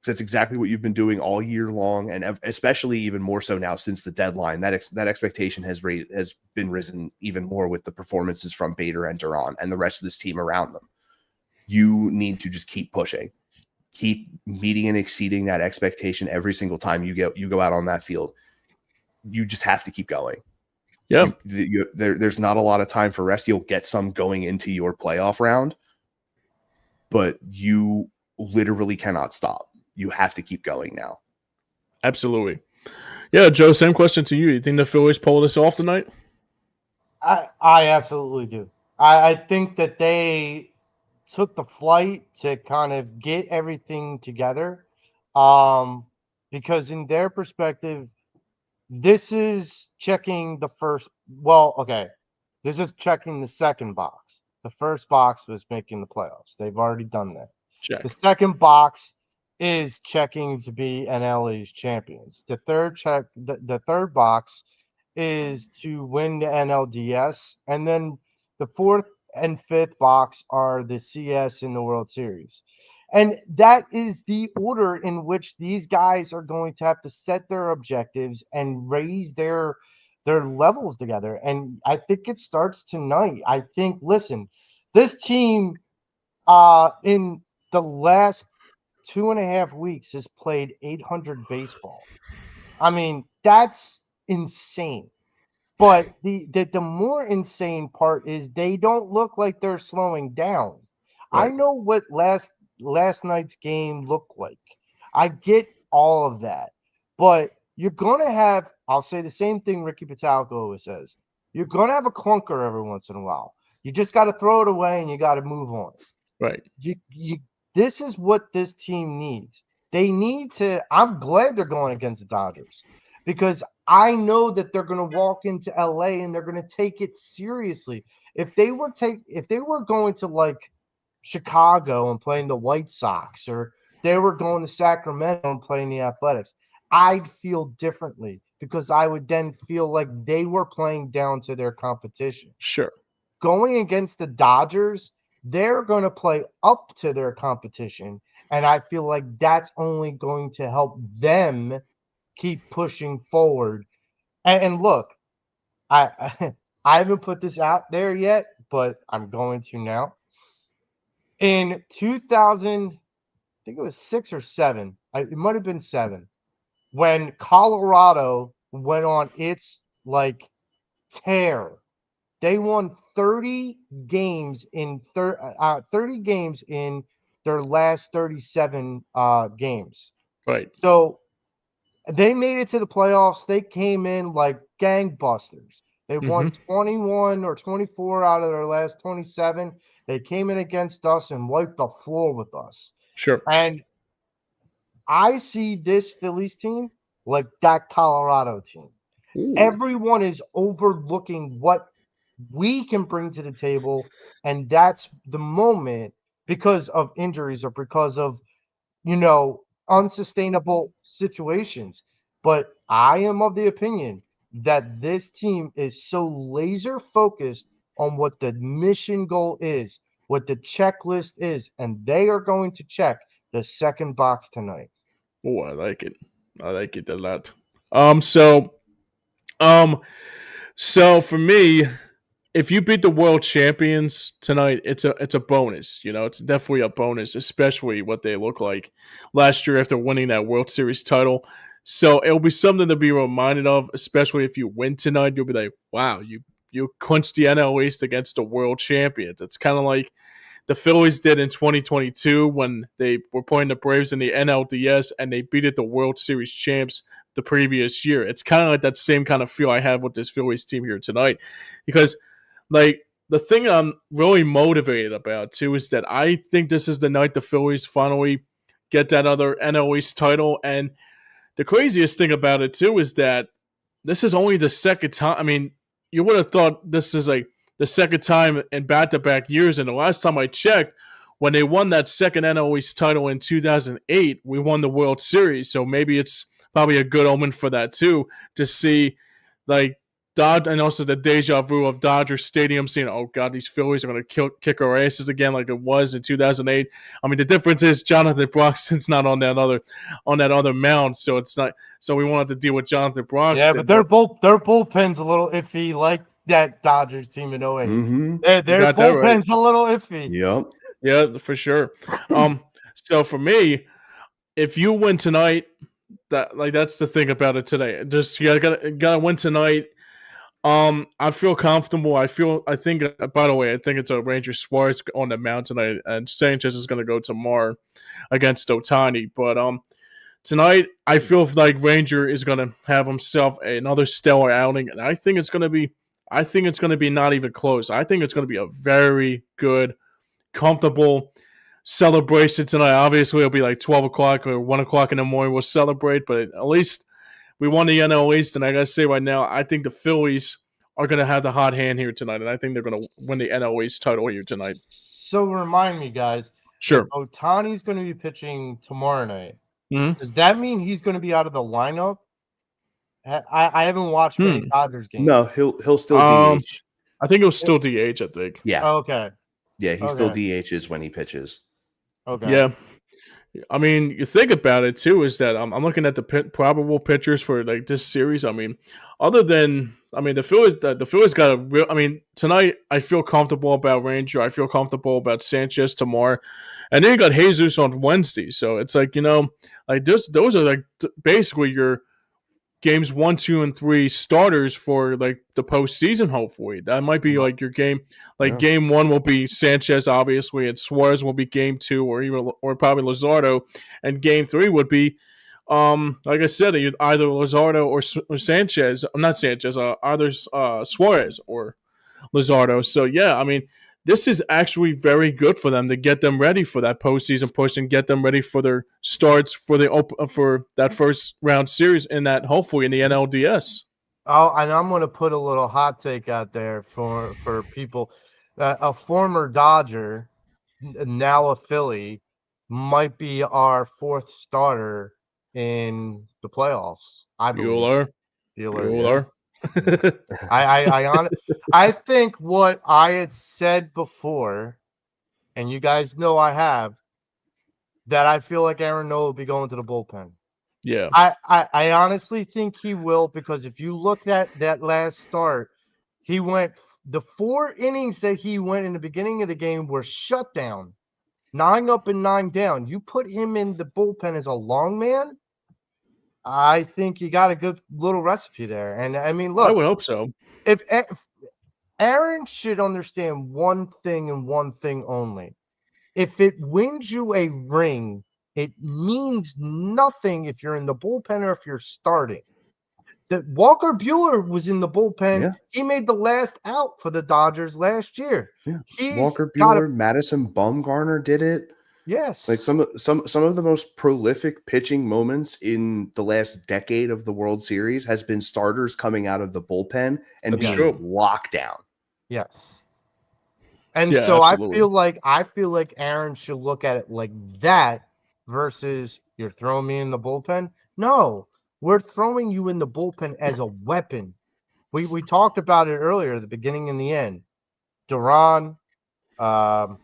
So that's exactly what you've been doing all year long, and especially even more so now since the deadline. That expectation has been risen even more with the performances from Bader and Duran and the rest of this team around them. You need to just keep pushing, keep meeting and exceeding that expectation every single time you go out on that field. You just have to keep going. Yeah. There's not a lot of time for rest. You'll get some going into your playoff round, but you literally cannot stop. You have to keep going now. Absolutely. Yeah, Joe, same question to you. You think the Phillies pull this off tonight? I absolutely do. I think that they took the flight to kind of get everything together. Because in their perspective, this is checking the first. Well, okay, this is checking the second box. The first box was making the playoffs. They've already done that. Check. The second box is checking to be NL East champions. The third box is to win the NLDS, and then the fourth and fifth box are the CS in the World Series. And that is the order in which these guys are going to have to set their objectives and raise their levels together. And I think it starts tonight. I think, listen, this team in the last 2.5 weeks has played 800 baseball. I mean, that's insane. But the more insane part is they don't look like they're slowing down. I Right. know what last night's game looked like. I get all of that. But you're gonna have, I'll say the same thing Ricky Pitalico always says. You're gonna have a clunker every once in a while. You just gotta throw it away and you gotta move on. Right. This is what this team needs. They need to. I'm glad they're going against the Dodgers because I know that they're going to walk into LA and they're going to take it seriously. If they were going to like Chicago and playing the White Sox, or they were going to Sacramento and playing the Athletics, I'd feel differently because I would then feel like they were playing down to their competition. Sure. Going against the Dodgers, they're going to play up to their competition. And I feel like that's only going to help them keep pushing forward. And look, I I haven't put this out there yet, but I'm going to now. In 2000, I think it was 6 or 7. It might have been 7 when Colorado went on its like tear. They won 30 games in 30 games in their last 37 games. Right. So they made it to the playoffs. They came in like gangbusters. They won 21 or 24 out of their last 27. They came in against us and wiped the floor with us. Sure. And I see this Phillies team like that Colorado team. Ooh. Everyone is overlooking what we can bring to the table, and that's the moment because of injuries or because of unsustainable situations. But I am of the opinion that this team is so laser focused on what the mission goal is, what the checklist is, and they are going to check the second box tonight. Oh, I like it. I like it a lot. So, um, so for me, if you beat the world champions tonight, it's a bonus. It's definitely a bonus, especially what they look like last year after winning that World Series title. So it'll be something to be reminded of, especially if you win tonight. You'll be like, wow, you clinched the NL East against the world champions. It's kind of like the Phillies did in 2022 when they were playing the Braves in the NLDS and they beat the World Series champs the previous year. It's kind of like that same kind of feel I have with this Phillies team here tonight, because like the thing I'm really motivated about too is that I think this is the night the Phillies finally get that other NL East title. And the craziest thing about it too is that this is only the second time. I mean, you would have thought this is like the second time in back-to-back years. And the last time I checked, when they won that second NL East title in 2008, we won the World Series. So maybe it's probably a good omen for that too, to see like and also the deja vu of Dodger Stadium, seeing, oh God, these Phillies are going to kick our asses again like it was in 2008. I mean, the difference is Jonathan Broxton's not on that other mound, so it's not. So we wanted to deal with Jonathan Broxton. Yeah, but their bullpen's a little iffy, like that Dodgers team in 08. Mm-hmm. Their bullpen's right. a little iffy. Yep. Yeah, for sure. So for me, if you win tonight, that's the thing about it today. Just you gotta win tonight. I feel comfortable. I think. By the way, I think it's a Ranger Suarez on the mound tonight, and Sanchez is going to go tomorrow against Ohtani. But tonight, I feel like Ranger is going to have himself another stellar outing, and I think it's going to be. I think it's going to be not even close. I think it's going to be a very good, comfortable celebration tonight. Obviously, it'll be like 12 o'clock or 1 o'clock in the morning. We'll celebrate, but at least we won the NL East, and I gotta say right now, I think the Phillies are gonna have the hot hand here tonight, and I think they're gonna win the NL East title here tonight. So remind me, guys. Sure. Ohtani's going to be pitching tomorrow night. Mm-hmm. Does that mean he's going to be out of the lineup? I haven't watched many Dodgers games. No, he'll still DH. I think he'll still DH. I think. Yeah. Oh, okay. Yeah, he still DHs when he pitches. Okay. Yeah. I mean, you think about it too. Is that I'm looking at the probable pitchers for like this series. I mean, the Phillies got a real. I mean, tonight I feel comfortable about Ranger. I feel comfortable about Sanchez tomorrow, and then you got Jesus on Wednesday. So it's like those are like basically your games 1, 2, and 3 starters for like the postseason. Hopefully, that might be like your game. Like game 1 will be Sanchez, obviously, and Suarez will be game 2, or probably Luzardo, and game 3 would be, like I said, either Luzardo or Sanchez. Not Sanchez. Either Suarez or Luzardo. So yeah, I mean, this is actually very good for them to get them ready for that postseason push and get them ready for their starts for that first round series in that hopefully in the NLDS. Oh, and I'm going to put a little hot take out there for people. A former Dodger, now a Philly, might be our 4th starter in the playoffs. I believe. Bueller. I think what I had said before, and you guys know I have, that I feel like Aaron Nola will be going to the bullpen. Yeah. I honestly think he will, because if you look at that last start, he went the 4 innings that he went in the beginning of the game were shut down, 9 up and 9 down. You put him in the bullpen as a long man, I think you got a good little recipe there. And I mean, I look, would hope so. if Aaron should understand one thing and one thing only. If it wins you a ring, it means nothing if you're in the bullpen or if you're starting. That Walker Buehler was in the bullpen. Yeah. He made the last out for the Dodgers last year. Yeah. He's Walker got a Buehler, Madison Bumgarner did it. yes. Like some of the most prolific pitching moments in the last decade of the World Series has been starters coming out of the bullpen and That's being true. locked down. Yes. And Yeah, so absolutely. I feel like Aaron should look at it like that versus you're throwing me in the bullpen. No, we're throwing you in the bullpen as a weapon. We talked about it earlier, the beginning and the end. Duran, um,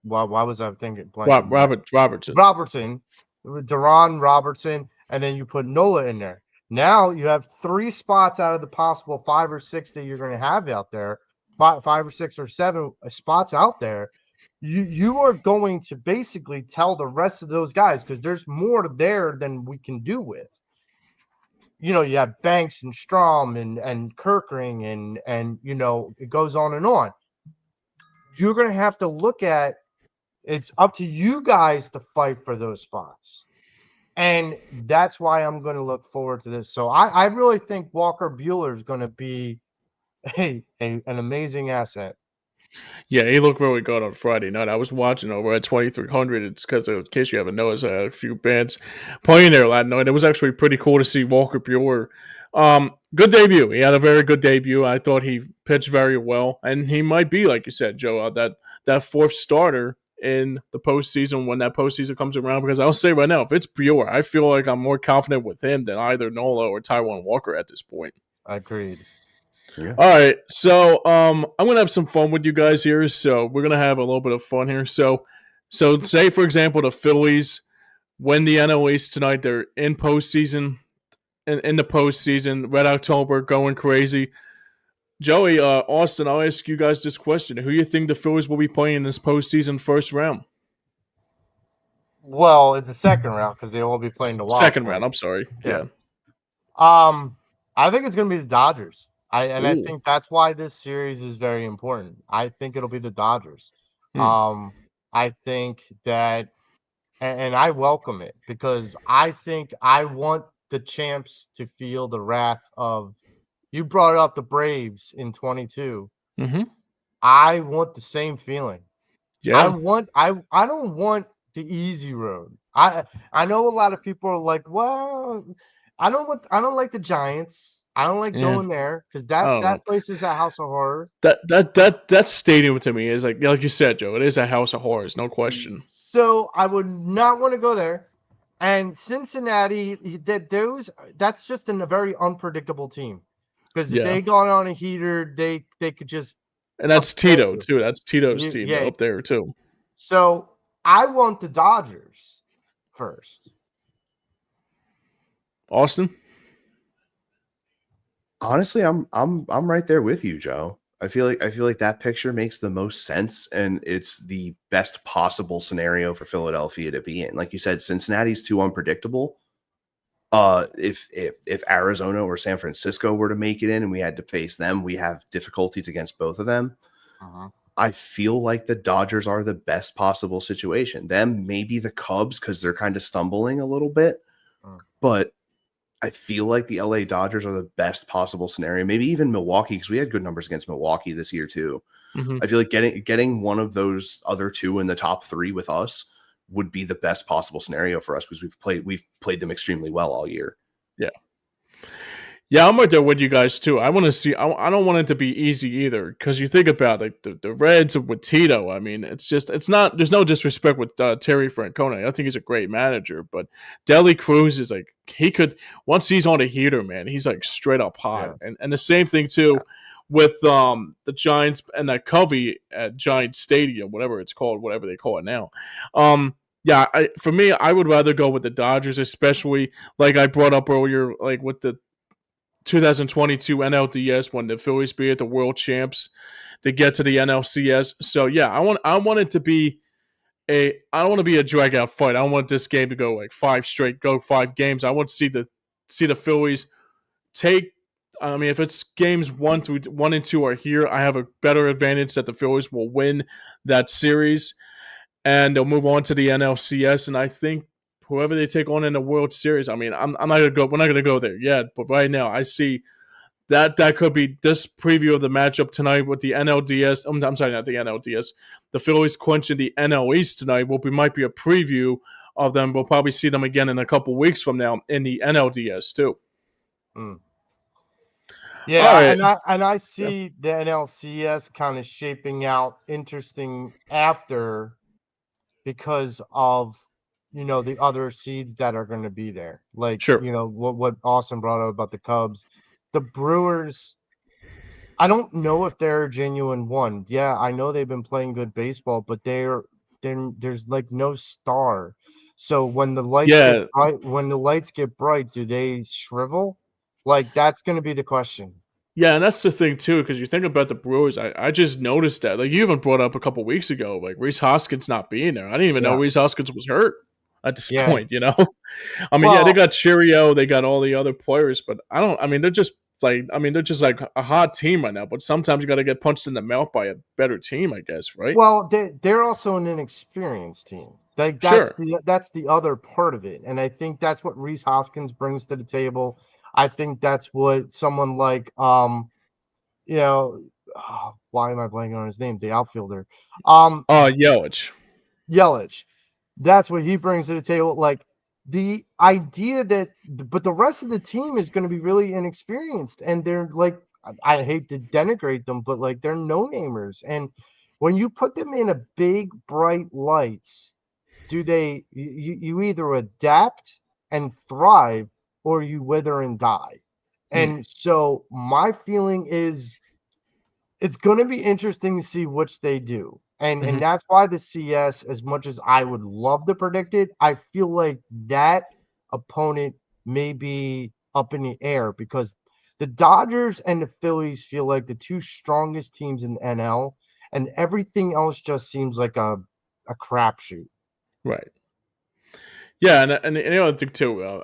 why was I thinking blanking? Robertson. Robertson, Duran, Robertson, and then you put Nola in there. Now you have 3 spots out of the possible 5 or 6 that you're going to have out there, five or 6 or 7 spots out there. You are going to basically tell the rest of those guys, because there's more there than we can do with. You know, you have Banks and Strom and Kirkring and you know, it goes on and on. You're going to have to look at, it's up to you guys to fight for those spots. And that's why I'm going to look forward to this. So I really think Walker Buehler is going to be an amazing asset. Yeah, he looked really good on Friday night. I was watching over at 2300. It's because, in case you haven't noticed, I had a few bands playing there that night. It was actually pretty cool to see Walker Buehler. Good debut. He had a very good debut. I thought he pitched very well, and he might be, like you said, Joe, that fourth starter in the postseason when that postseason comes around. Because I'll say right now, if it's Buehler, I feel like I'm more confident with him than either Nola or Taijuan Walker at this point. Agreed. Yeah. All right, so I'm gonna have some fun with you guys here. So we're gonna have a little bit of fun here. So say for example the Phillies win the NL East tonight. They're in postseason, in the postseason, Red October, going crazy. Joey, Austin, I'll ask you guys this question: who do you think the Phillies will be playing in this postseason first round? Well, in the second round, because they will be playing the wild Second card. round. I'm sorry. Yeah. I think it's going to be the Dodgers. I Ooh. think that's why this series is very important. I think it'll be the Dodgers. I think that, and I welcome it, because I think I want the champs to feel the wrath of, you brought up the Braves in 22. Mm-hmm. I want the same feeling. Yeah. I don't want the easy road. I know a lot of people are like, well, I don't like the Giants. I don't like going there, because I don't know. that place is a house of horror. That stadium to me is like you said, Joe. It is a house of horrors, no question. So I would not want to go there. And Cincinnati, that's just a very unpredictable team, because if they got on a heater, they could just, and that's Tito you. too. That's Tito's team up there too. So I want the Dodgers first. Austin? Honestly, I'm right there with you, Joe. I feel like that picture makes the most sense, and it's the best possible scenario for Philadelphia to be in. Like you said, Cincinnati's too unpredictable. If Arizona or San Francisco were to make it in and we had to face them, we have difficulties against both of them. I feel like the Dodgers are the best possible situation. Them, maybe the Cubs, because they're kind of stumbling a little bit, but I feel like the LA Dodgers are the best possible scenario. Maybe even Milwaukee, because we had good numbers against Milwaukee this year too. I feel like getting one of those other two in the top 3 with us would be the best possible scenario for us, because we've played them extremely well all year. Yeah, I'm right there with you guys too. I want to see. I don't want it to be easy either, because you think about like the Reds with Tito. I mean, it's not. There's no disrespect with Terry Francona. I think he's a great manager, but Deli Cruz is like, he could, once he's on a heater, man, he's like straight up hot. And the same thing too with the Giants and that Covey at Giant Stadium, whatever it's called, whatever they call it now. yeah, for me, I would rather go with the Dodgers, especially like I brought up earlier, like with the 2022 NLDS when the Phillies beat the world champs to get to the NLCS. So yeah, I want it to be I don't want to be a drag out fight. I don't want this game to go like 5 games. I want to see the Phillies take. I mean, if it's games 1 and 2 are here, I have a better advantage that the Phillies will win that series and they'll move on to the NLCS. And I think whoever they take on in the World Series, I mean, I'm not gonna go. We're not gonna go there yet, but right now I see that could be this preview of the matchup tonight with the NLDS. I'm sorry, not the NLDS. The Phillies clinching the NL East tonight. Might be a preview of them. We'll probably see them again in a couple weeks from now in the NLDS too. Mm. All Yeah, right. and I see the NLCS kind of shaping out interesting after because of the other seeds that are going to be there. Like Sure. what Austin brought up about the Cubs, the Brewers. I don't know if they're a genuine one. Yeah, I know they've been playing good baseball, but there's like no star. So when the lights Yeah. get bright, do they shrivel? Like that's going to be the question. Yeah, and that's the thing too, because you think about the Brewers. I just noticed that. Like you even brought up a couple weeks ago, like Reese Hoskins not being there. I didn't even know Yeah, Reese Hoskins was hurt at this yeah. point. I mean, yeah, they Well, got Cheerio, they got all the other players, but I don't. I mean, they're just like a hot team right now. But sometimes you got to get punched in the mouth by a better team, I guess, right? well, they're also an inexperienced team. Like Sure. that's the other part of it, and I think that's what Reese Hoskins brings to the table. I think that's what someone like you know, why am I blanking on his name? The outfielder, Yelich. Yelich. That's what he brings to the table. Like the idea that, but the rest of the team is going to be really inexperienced, and they're like, I hate to denigrate them, but like they're no namers, and when you put them in a big bright lights, do they? You either adapt and thrive, or you wither and die. Hmm. And so my feeling is it's going to be interesting to see which they do. And Mm-hmm. that's why the CS, as much as I would love to predict it, I feel like that opponent may be up in the air because the Dodgers and the Phillies feel like the two strongest teams in the NL, and everything else just seems like a crapshoot. Right. Yeah, and the other thing too,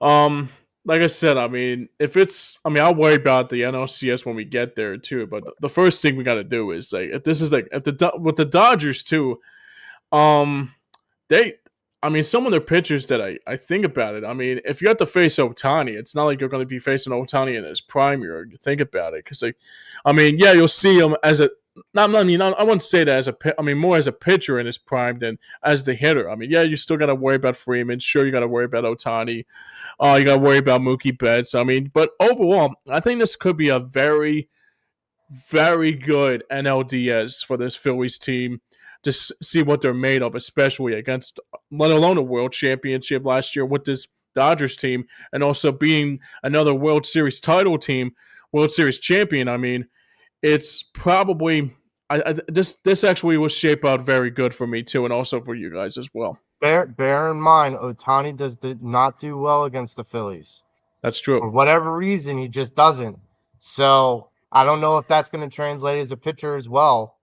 um, like I said, I mean, I'll worry about the NLCS when we get there too. But the first thing we got to do is like, with the Dodgers too, um, they, I mean, some of their pitchers that I think about it. I mean, if you have to face Otani, it's not like you're going to be facing Otani in his prime year. You think about it, because I mean, yeah, you'll see him as a. Not, I mean, I wouldn't say that I mean, more as a pitcher in his prime than as the hitter. I mean, yeah, you still got to worry about Freeman. Sure, you got to worry about Otani. You got to worry about Mookie Betts. I mean, but overall, I think this could be a very, very good NLDS for this Phillies team to see what they're made of, especially against, let alone a world championship last year with this Dodgers team, and also being another World Series title team, World Series champion. I mean, it's probably this actually will shape out very good for me too, and also for you guys as well. Bear in mind, Otani did not do well against the Phillies. That's true. For whatever reason, he just doesn't. So I don't know if that's going to translate as a pitcher as well.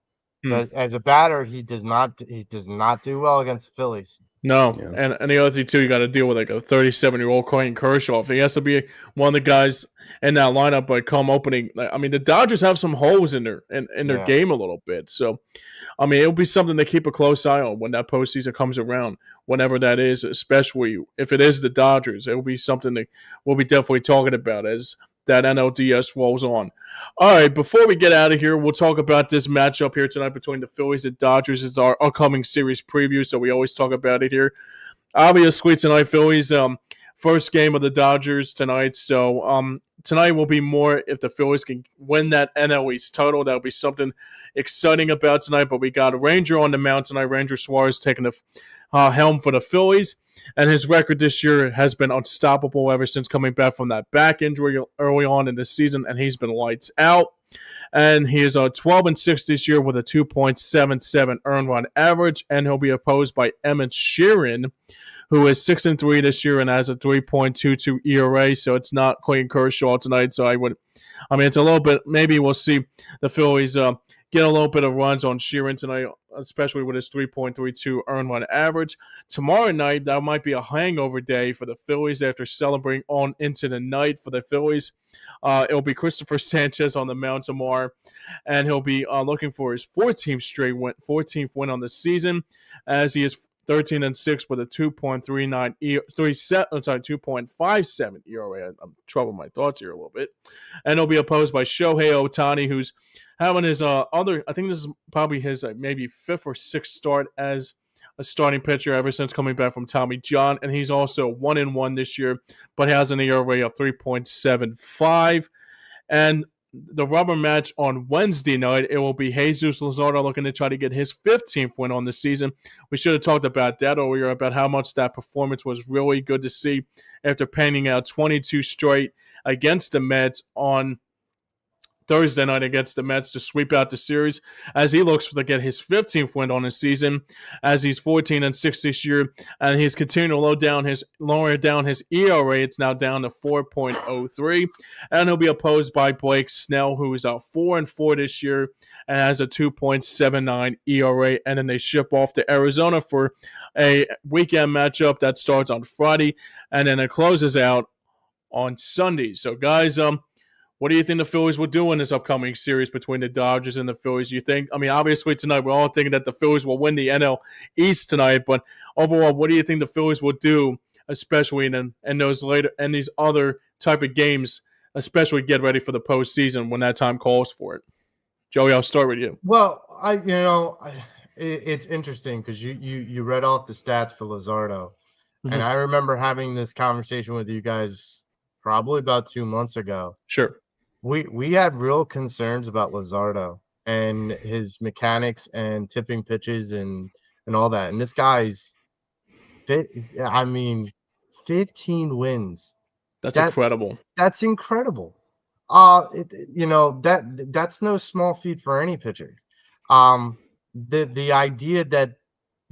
Hmm. But as a batter, he does not do well against the Phillies. No, Yeah. and the other thing too, you got to deal with like a 37-year-old Clayton Kershaw. If he has to be one of the guys in that lineup, like come opening, I mean, the Dodgers have some holes in their Yeah. game a little bit. So, I mean, it'll be something to keep a close eye on when that postseason comes around, whenever that is. Especially if it is the Dodgers, it will be something that we'll be definitely talking about as that NLDS rolls on. All right, before we get out of here, we'll talk about this matchup here tonight between the Phillies and Dodgers. It's our upcoming series preview, so we always talk about it here. Obviously, tonight, Phillies, first game of the Dodgers tonight. So tonight will be more if the Phillies can win that NL East title. That'll be something exciting about tonight. But we got a Ranger on the mound tonight. Ranger Suarez taking the helm for the Phillies. And his record this year has been unstoppable ever since coming back from that back injury early on in the season, and he's been lights out. And he is 12-6 this year with a 2.77 earned run average, and he'll be opposed by Emmett Sheeran, who is 6-3 this year and has a 3.22 ERA. So it's not Clayton Kershaw tonight. So it's a little bit. Maybe we'll see the Phillies get a little bit of runs on Sheeran tonight, especially with his 3.32 earned run average. Tomorrow night, that might be a hangover day for the Phillies after celebrating on into the night for the Phillies. It'll be Christopher Sanchez on the mound tomorrow, and he'll be looking for his 14th win on the season, as he is 13-6 with a 2.57 ERA. I'm troubling my thoughts here a little bit. And he'll be opposed by Shohei Ohtani, who's having his I think this is probably his maybe 5th or 6th start as a starting pitcher ever since coming back from Tommy John. And he's also 1-1 this year, but has an ERA of 3.75. And the rubber match on Wednesday night, it will be Jesus Luzardo looking to try to get his 15th win on the season. We should have talked about that earlier, about how much that performance was really good to see after panning out 22 straight against the Mets on Thursday night against the Mets to sweep out the series, as he looks to get his 15th win on the season, as he's 14-6 this year, and he's continuing to lower down his ERA. It's now down to 4.03, and he'll be opposed by Blake Snell, who is 4-4 this year and has a 2.79 ERA, and then they ship off to Arizona for a weekend matchup that starts on Friday, and then it closes out on Sunday. So, guys, what do you think the Phillies will do in this upcoming series between the Dodgers and the Phillies? You think? I mean, obviously tonight we're all thinking that the Phillies will win the NL East tonight, but overall, what do you think the Phillies will do, especially in those later and these other type of games, especially get ready for the postseason when that time calls for it? Joey, I'll start with you. Well, it's interesting because you read off the stats for Luzardo, and I remember having this conversation with you guys probably about 2 months ago. Sure. We had real concerns about Luzardo and his mechanics and tipping pitches and all that. And this guy's 15 wins. That's incredible. That's incredible. That's no small feat for any pitcher. The idea that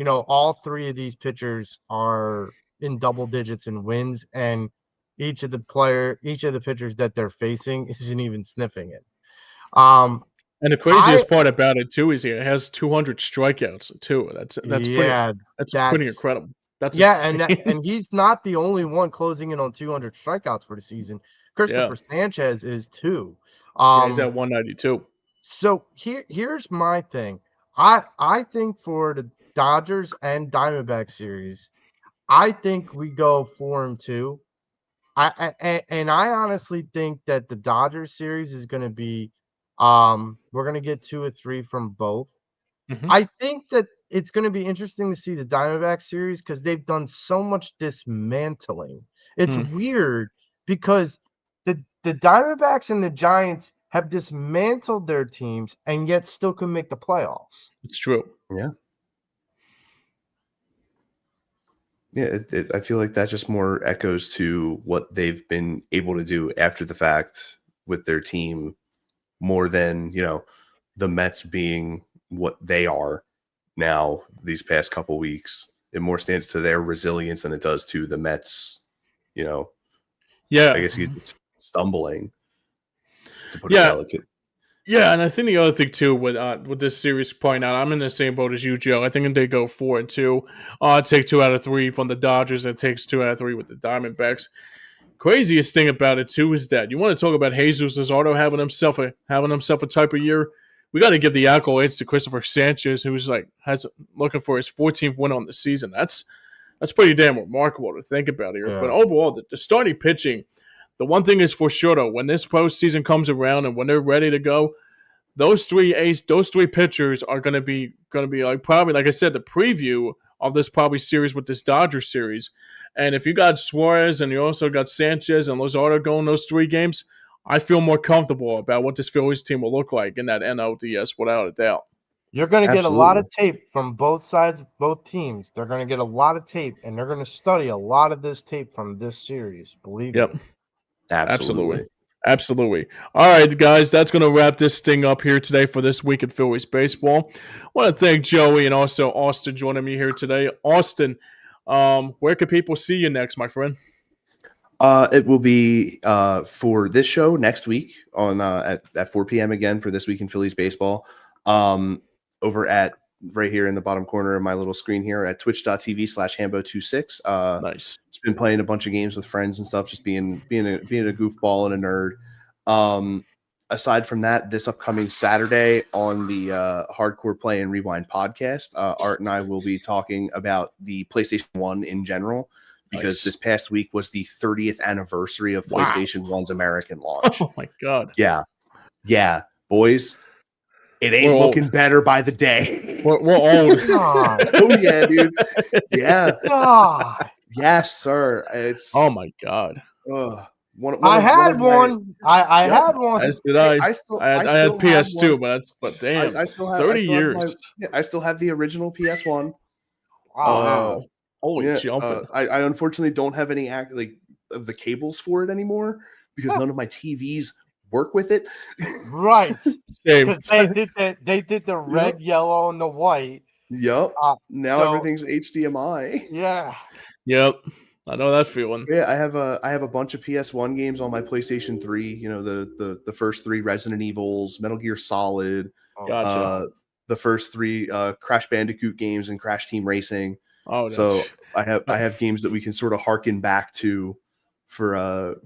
all three of these pitchers are in double digits in wins, and each of the pitchers that they're facing isn't even sniffing it. And the craziest part about it too is he has 200 strikeouts too. That's pretty incredible. That's insane. and he's not the only one closing in on 200 strikeouts for the season. Christopher Sanchez is too. He's at 192. So here's my thing. I think for the Dodgers and Diamondback series, I think we go 4-2. I honestly think that the Dodgers series is going to be, we're going to get 2 or 3 from both. Mm-hmm. I think that it's going to be interesting to see the Diamondback series because they've done so much dismantling. It's weird because the Diamondbacks and the Giants have dismantled their teams and yet still can make the playoffs. It's true. Yeah. Yeah, I feel like that just more echoes to what they've been able to do after the fact with their team more than, the Mets being what they are now these past couple weeks. It more stands to their resilience than it does to the Mets, I guess he's stumbling, to put it delicate. Yeah, and I think the other thing too with this series playing out, I'm in the same boat as you, Joe. I think they go 4-2. Take 2 out of 3 from the Dodgers. It takes 2 out of 3 with the Diamondbacks. Craziest thing about it too is that you want to talk about Jesus Luzardo having himself a type of year. We got to give the accolades to Christopher Sanchez, who's looking for his 14th win on the season. That's pretty damn remarkable to think about here. Yeah. But overall, the starting pitching. The one thing is for sure, though, when this postseason comes around and when they're ready to go, those three pitchers are going to be probably, like I said, the preview of this probably series with this Dodgers series. And if you got Suarez and you also got Sanchez and Luzardo going those 3 games, I feel more comfortable about what this Phillies team will look like in that NLDS without a doubt. You're going to get a lot of tape from both sides, both teams. They're going to get a lot of tape, and they're going to study a lot of this tape from this series. Believe me. Absolutely. Absolutely. All right, guys, that's going to wrap this thing up here today for this week at Phillies Baseball. I want to thank Joey and also Austin joining me here today. Austin, where can people see you next, my friend? It will be for this show next week on at 4 p.m. again for This Week in Phillies Baseball. Over at right here in the bottom corner of my little screen here at twitch.tv/Hambo26. Nice. Just been playing a bunch of games with friends and stuff, just being a goofball and a nerd. Aside from that, this upcoming Saturday on the Hardcore Play and Rewind podcast, Art and I will be talking about the PlayStation 1 in general, because this past week was the 30th anniversary of PlayStation 1's American launch. Oh my God. Yeah, boys. It ain't looking better by the day. We're old. Oh yeah, dude. Yeah. God. Yes, sir. It's oh my God. I had one. I had one. As did I. I had PS2, but damn, I still have 30 years. I still have the original PS1. Wow. Holy jumping. I unfortunately don't have any of the cables for it anymore because none of my TVs work with it. Right. Same. Because they did the red, yellow, and the white. Yep. Now everything's HDMI. Yeah. Yep. I know that feeling. Yeah, I have a bunch of PS1 games on my PlayStation 3. You know, the first 3 Resident Evils, Metal Gear Solid, Gotcha. the first 3 Crash Bandicoot games and Crash Team Racing. Oh, so I have games that we can sort of harken back to for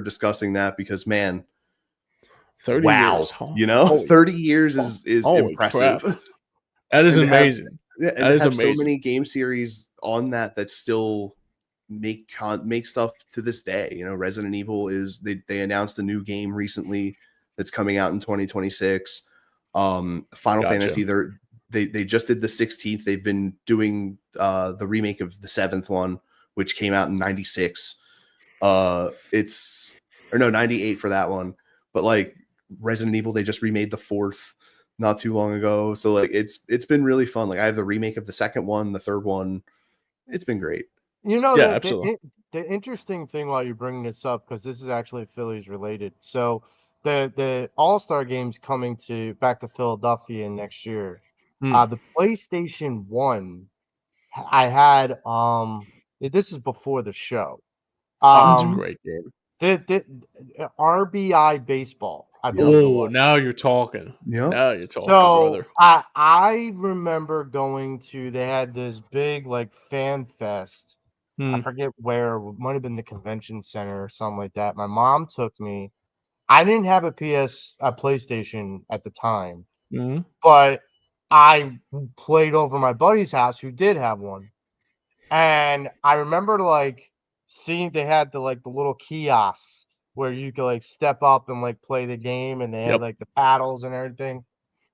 discussing that, because man, 30 years. You know, 30 years is impressive. Crap. That is amazing. That is amazing. So many game series on that still make stuff to this day. You know, Resident Evil they announced a new game recently that's coming out in 2026. Final Fantasy, they just did the 16th. They've been doing the remake of the 7th one, which came out in 96. 98 for that one. But like Resident Evil, they just remade the 4th not too long ago. So like it's been really fun. Like I have the remake of the 2nd one, the 3rd one. It's been great. You know, absolutely. The interesting thing while you're bringing this up, because this is actually Phillies related. So the All-Star game's coming back to Philadelphia next year. The PlayStation 1, I had this is before the show. It's a great game. The RBI Baseball. Oh, now you're talking. Yeah. Now you're talking, so, brother. I remember going to, they had this big like fan fest. I forget where, it might have been the convention center or something like that. My mom took me. I didn't have a PlayStation at the time, but I played over my buddy's house who did have one. And I remember like seeing they had the little kiosks where you could like step up and like play the game, and they had like the paddles and everything.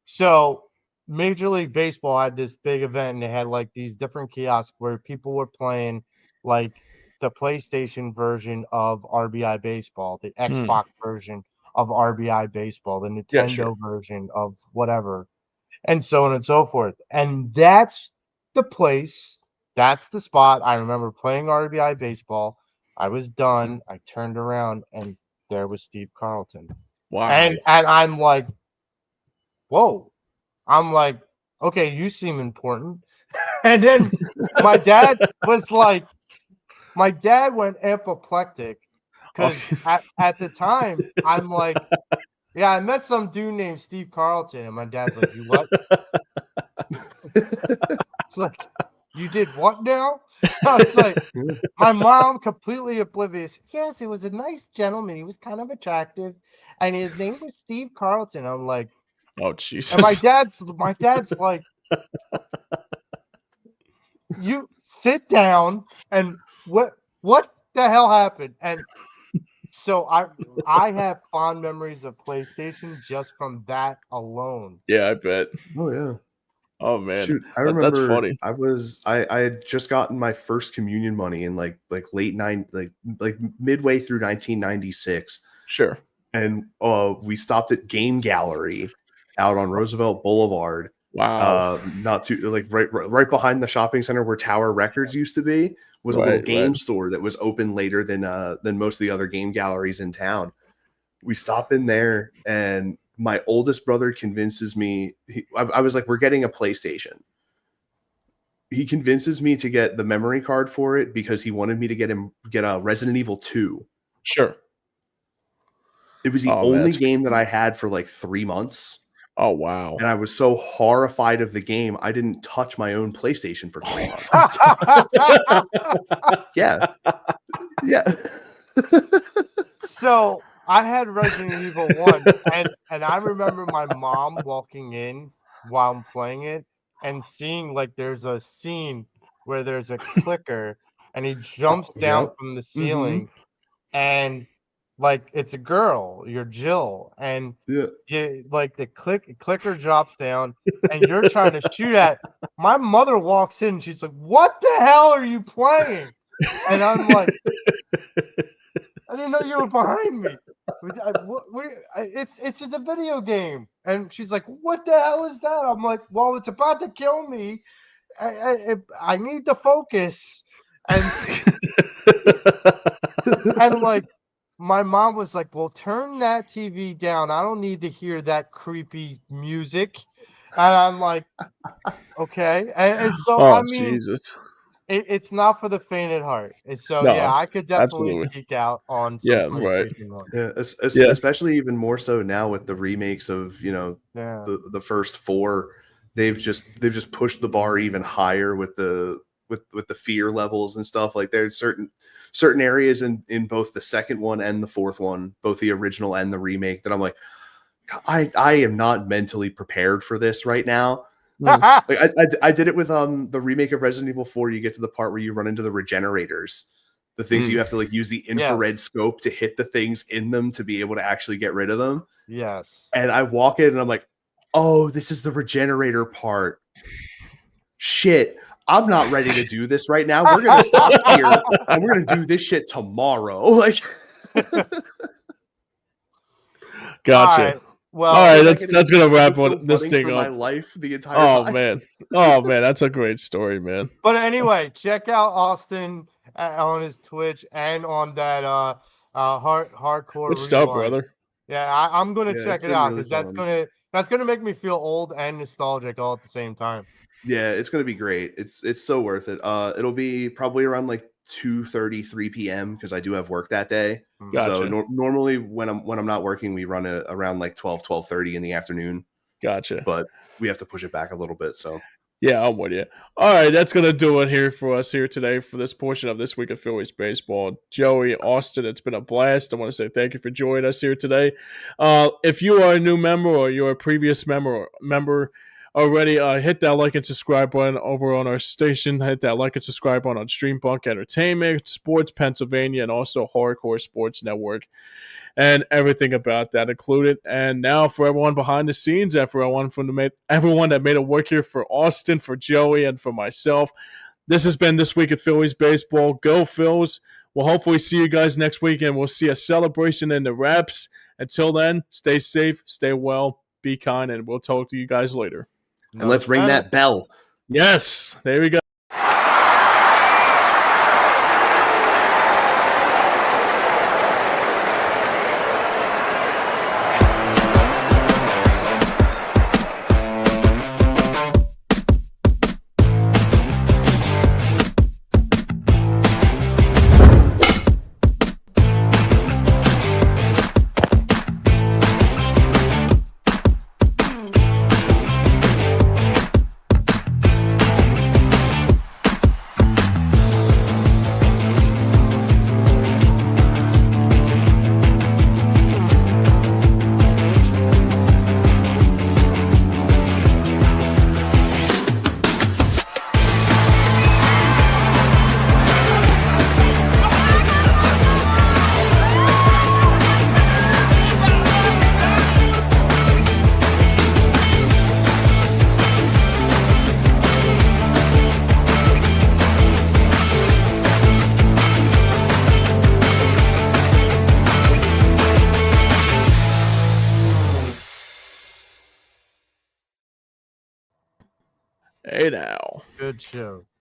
So Major League Baseball had this big event, and they had like these different kiosks where people were playing like the PlayStation version of RBI Baseball, the Xbox version of RBI Baseball, the Nintendo version of whatever, and so on and so forth. And that's the place. That's the spot. I remember playing RBI Baseball. I was done. I turned around, and there was Steve Carlton. Wow. And I'm like, whoa. I'm like, okay, you seem important. And then my dad went apoplectic because at the time, I'm like, yeah, I met some dude named Steve Carlton. And my dad's like, you what? It's like, you did what now? I was like, my mom completely oblivious. Yes, it was a nice gentleman. He was kind of attractive. And his name was Steve Carlton. I'm like, oh, Jesus. And my dad's like, you sit down, and what the hell happened? And so I have fond memories of PlayStation just from that alone. Yeah, I bet. Oh yeah. Oh man. Shoot, I remember that's funny. I had just gotten my first communion money in like midway through 1996. Sure. And we stopped at Game Gallery out on Roosevelt Boulevard. Wow. Not too like right behind the shopping center where Tower Records used to be was a little game store that was open later than most of the other game galleries in town. we stop in there, and my oldest brother convinces me. I was like, "We're getting a PlayStation." He convinces me to get the memory card for it because he wanted me to get a Resident Evil 2. Sure. It was the Oh, man, only that's game that I had for like 3 months. Oh, wow. And I was so horrified of the game, I didn't touch my own PlayStation for 3 months. Yeah. Yeah. So I had Resident Evil 1, and I remember my mom walking in while I'm playing it and seeing like there's a scene where there's a clicker and he jumps down Yep. from the Mhm. ceiling, and like it's a girl, you're Jill, and Yeah. you like the clicker drops down and you're trying to shoot at. My mother walks in and she's like, "What the hell are you playing?" And I'm like, "I didn't know you were behind me. It's just a video game." And she's like, "What the hell is that?" I'm like, "Well, it's about to kill me. I need to focus." And like my mom was like, "Well, turn that TV down. I don't need to hear that creepy music." And I'm like, "Okay." And so I Oh, mean, Jesus. it's not for the faint at heart. And so yeah, No, I could definitely absolutely. geek out on some Yeah, right. PlayStation 1. Yeah, Yeah, especially even more so now with the remakes of, Yeah. the first 4. They've just pushed the bar even higher with the fear levels and stuff. Like there's certain areas in both the second one and the fourth one, both the original and the remake, that I'm like, I am not mentally prepared for this right now. Like I did it with the remake of Resident Evil 4. You get to the part where you run into the regenerators, the things you have to like use the infrared scope to hit the things in them to be able to actually get rid of them. Yes. And I walk in and I'm like, "Oh, this is the regenerator part. Shit, I'm not ready to do this right now. We're gonna stop here and we're gonna do this shit tomorrow." Like, gotcha. Alright. All Well, right, like, that's gonna I wrap was still this running thing for my up. life the entire Oh time. man, that's a great story, man. but anyway, check out Austin on his Twitch and on that hardcore Good stuff, rewind. brother. Yeah, I'm gonna Yeah, check it's it been out really because that's fun. gonna make me feel old and nostalgic all at the same time. Yeah, it's gonna be great. It's so worth it. It'll be probably around like 2:30, 3 p.m. because I do have work that day. So Gotcha. normally when I'm not working, we run it around like 12:30 in the afternoon, Gotcha. but we have to push it back a little bit. So Yeah, I'm with you. All right, that's gonna do it here for us here today for this portion of This Week of Phillies Baseball. Joey, Austin, it's been a blast. I want to say thank you for joining us here today. If you are a new member or you're a previous member already, hit that like and subscribe button over on our station. Hit that like and subscribe button on Streambunk Entertainment, Sports Pennsylvania, and also Hardcore Sports Network, and everything about that included. And now for everyone behind the scenes, and for everyone that made it work here, for Austin, for Joey, and for myself, this has been This Week at Phillies Baseball. Go Phils. We'll hopefully see you guys next week, and we'll see a celebration in the Raps. Until then, stay safe, stay well, be kind, and we'll talk to you guys later. and let's ring that bell. Yes, there we go. Hey now. Good show.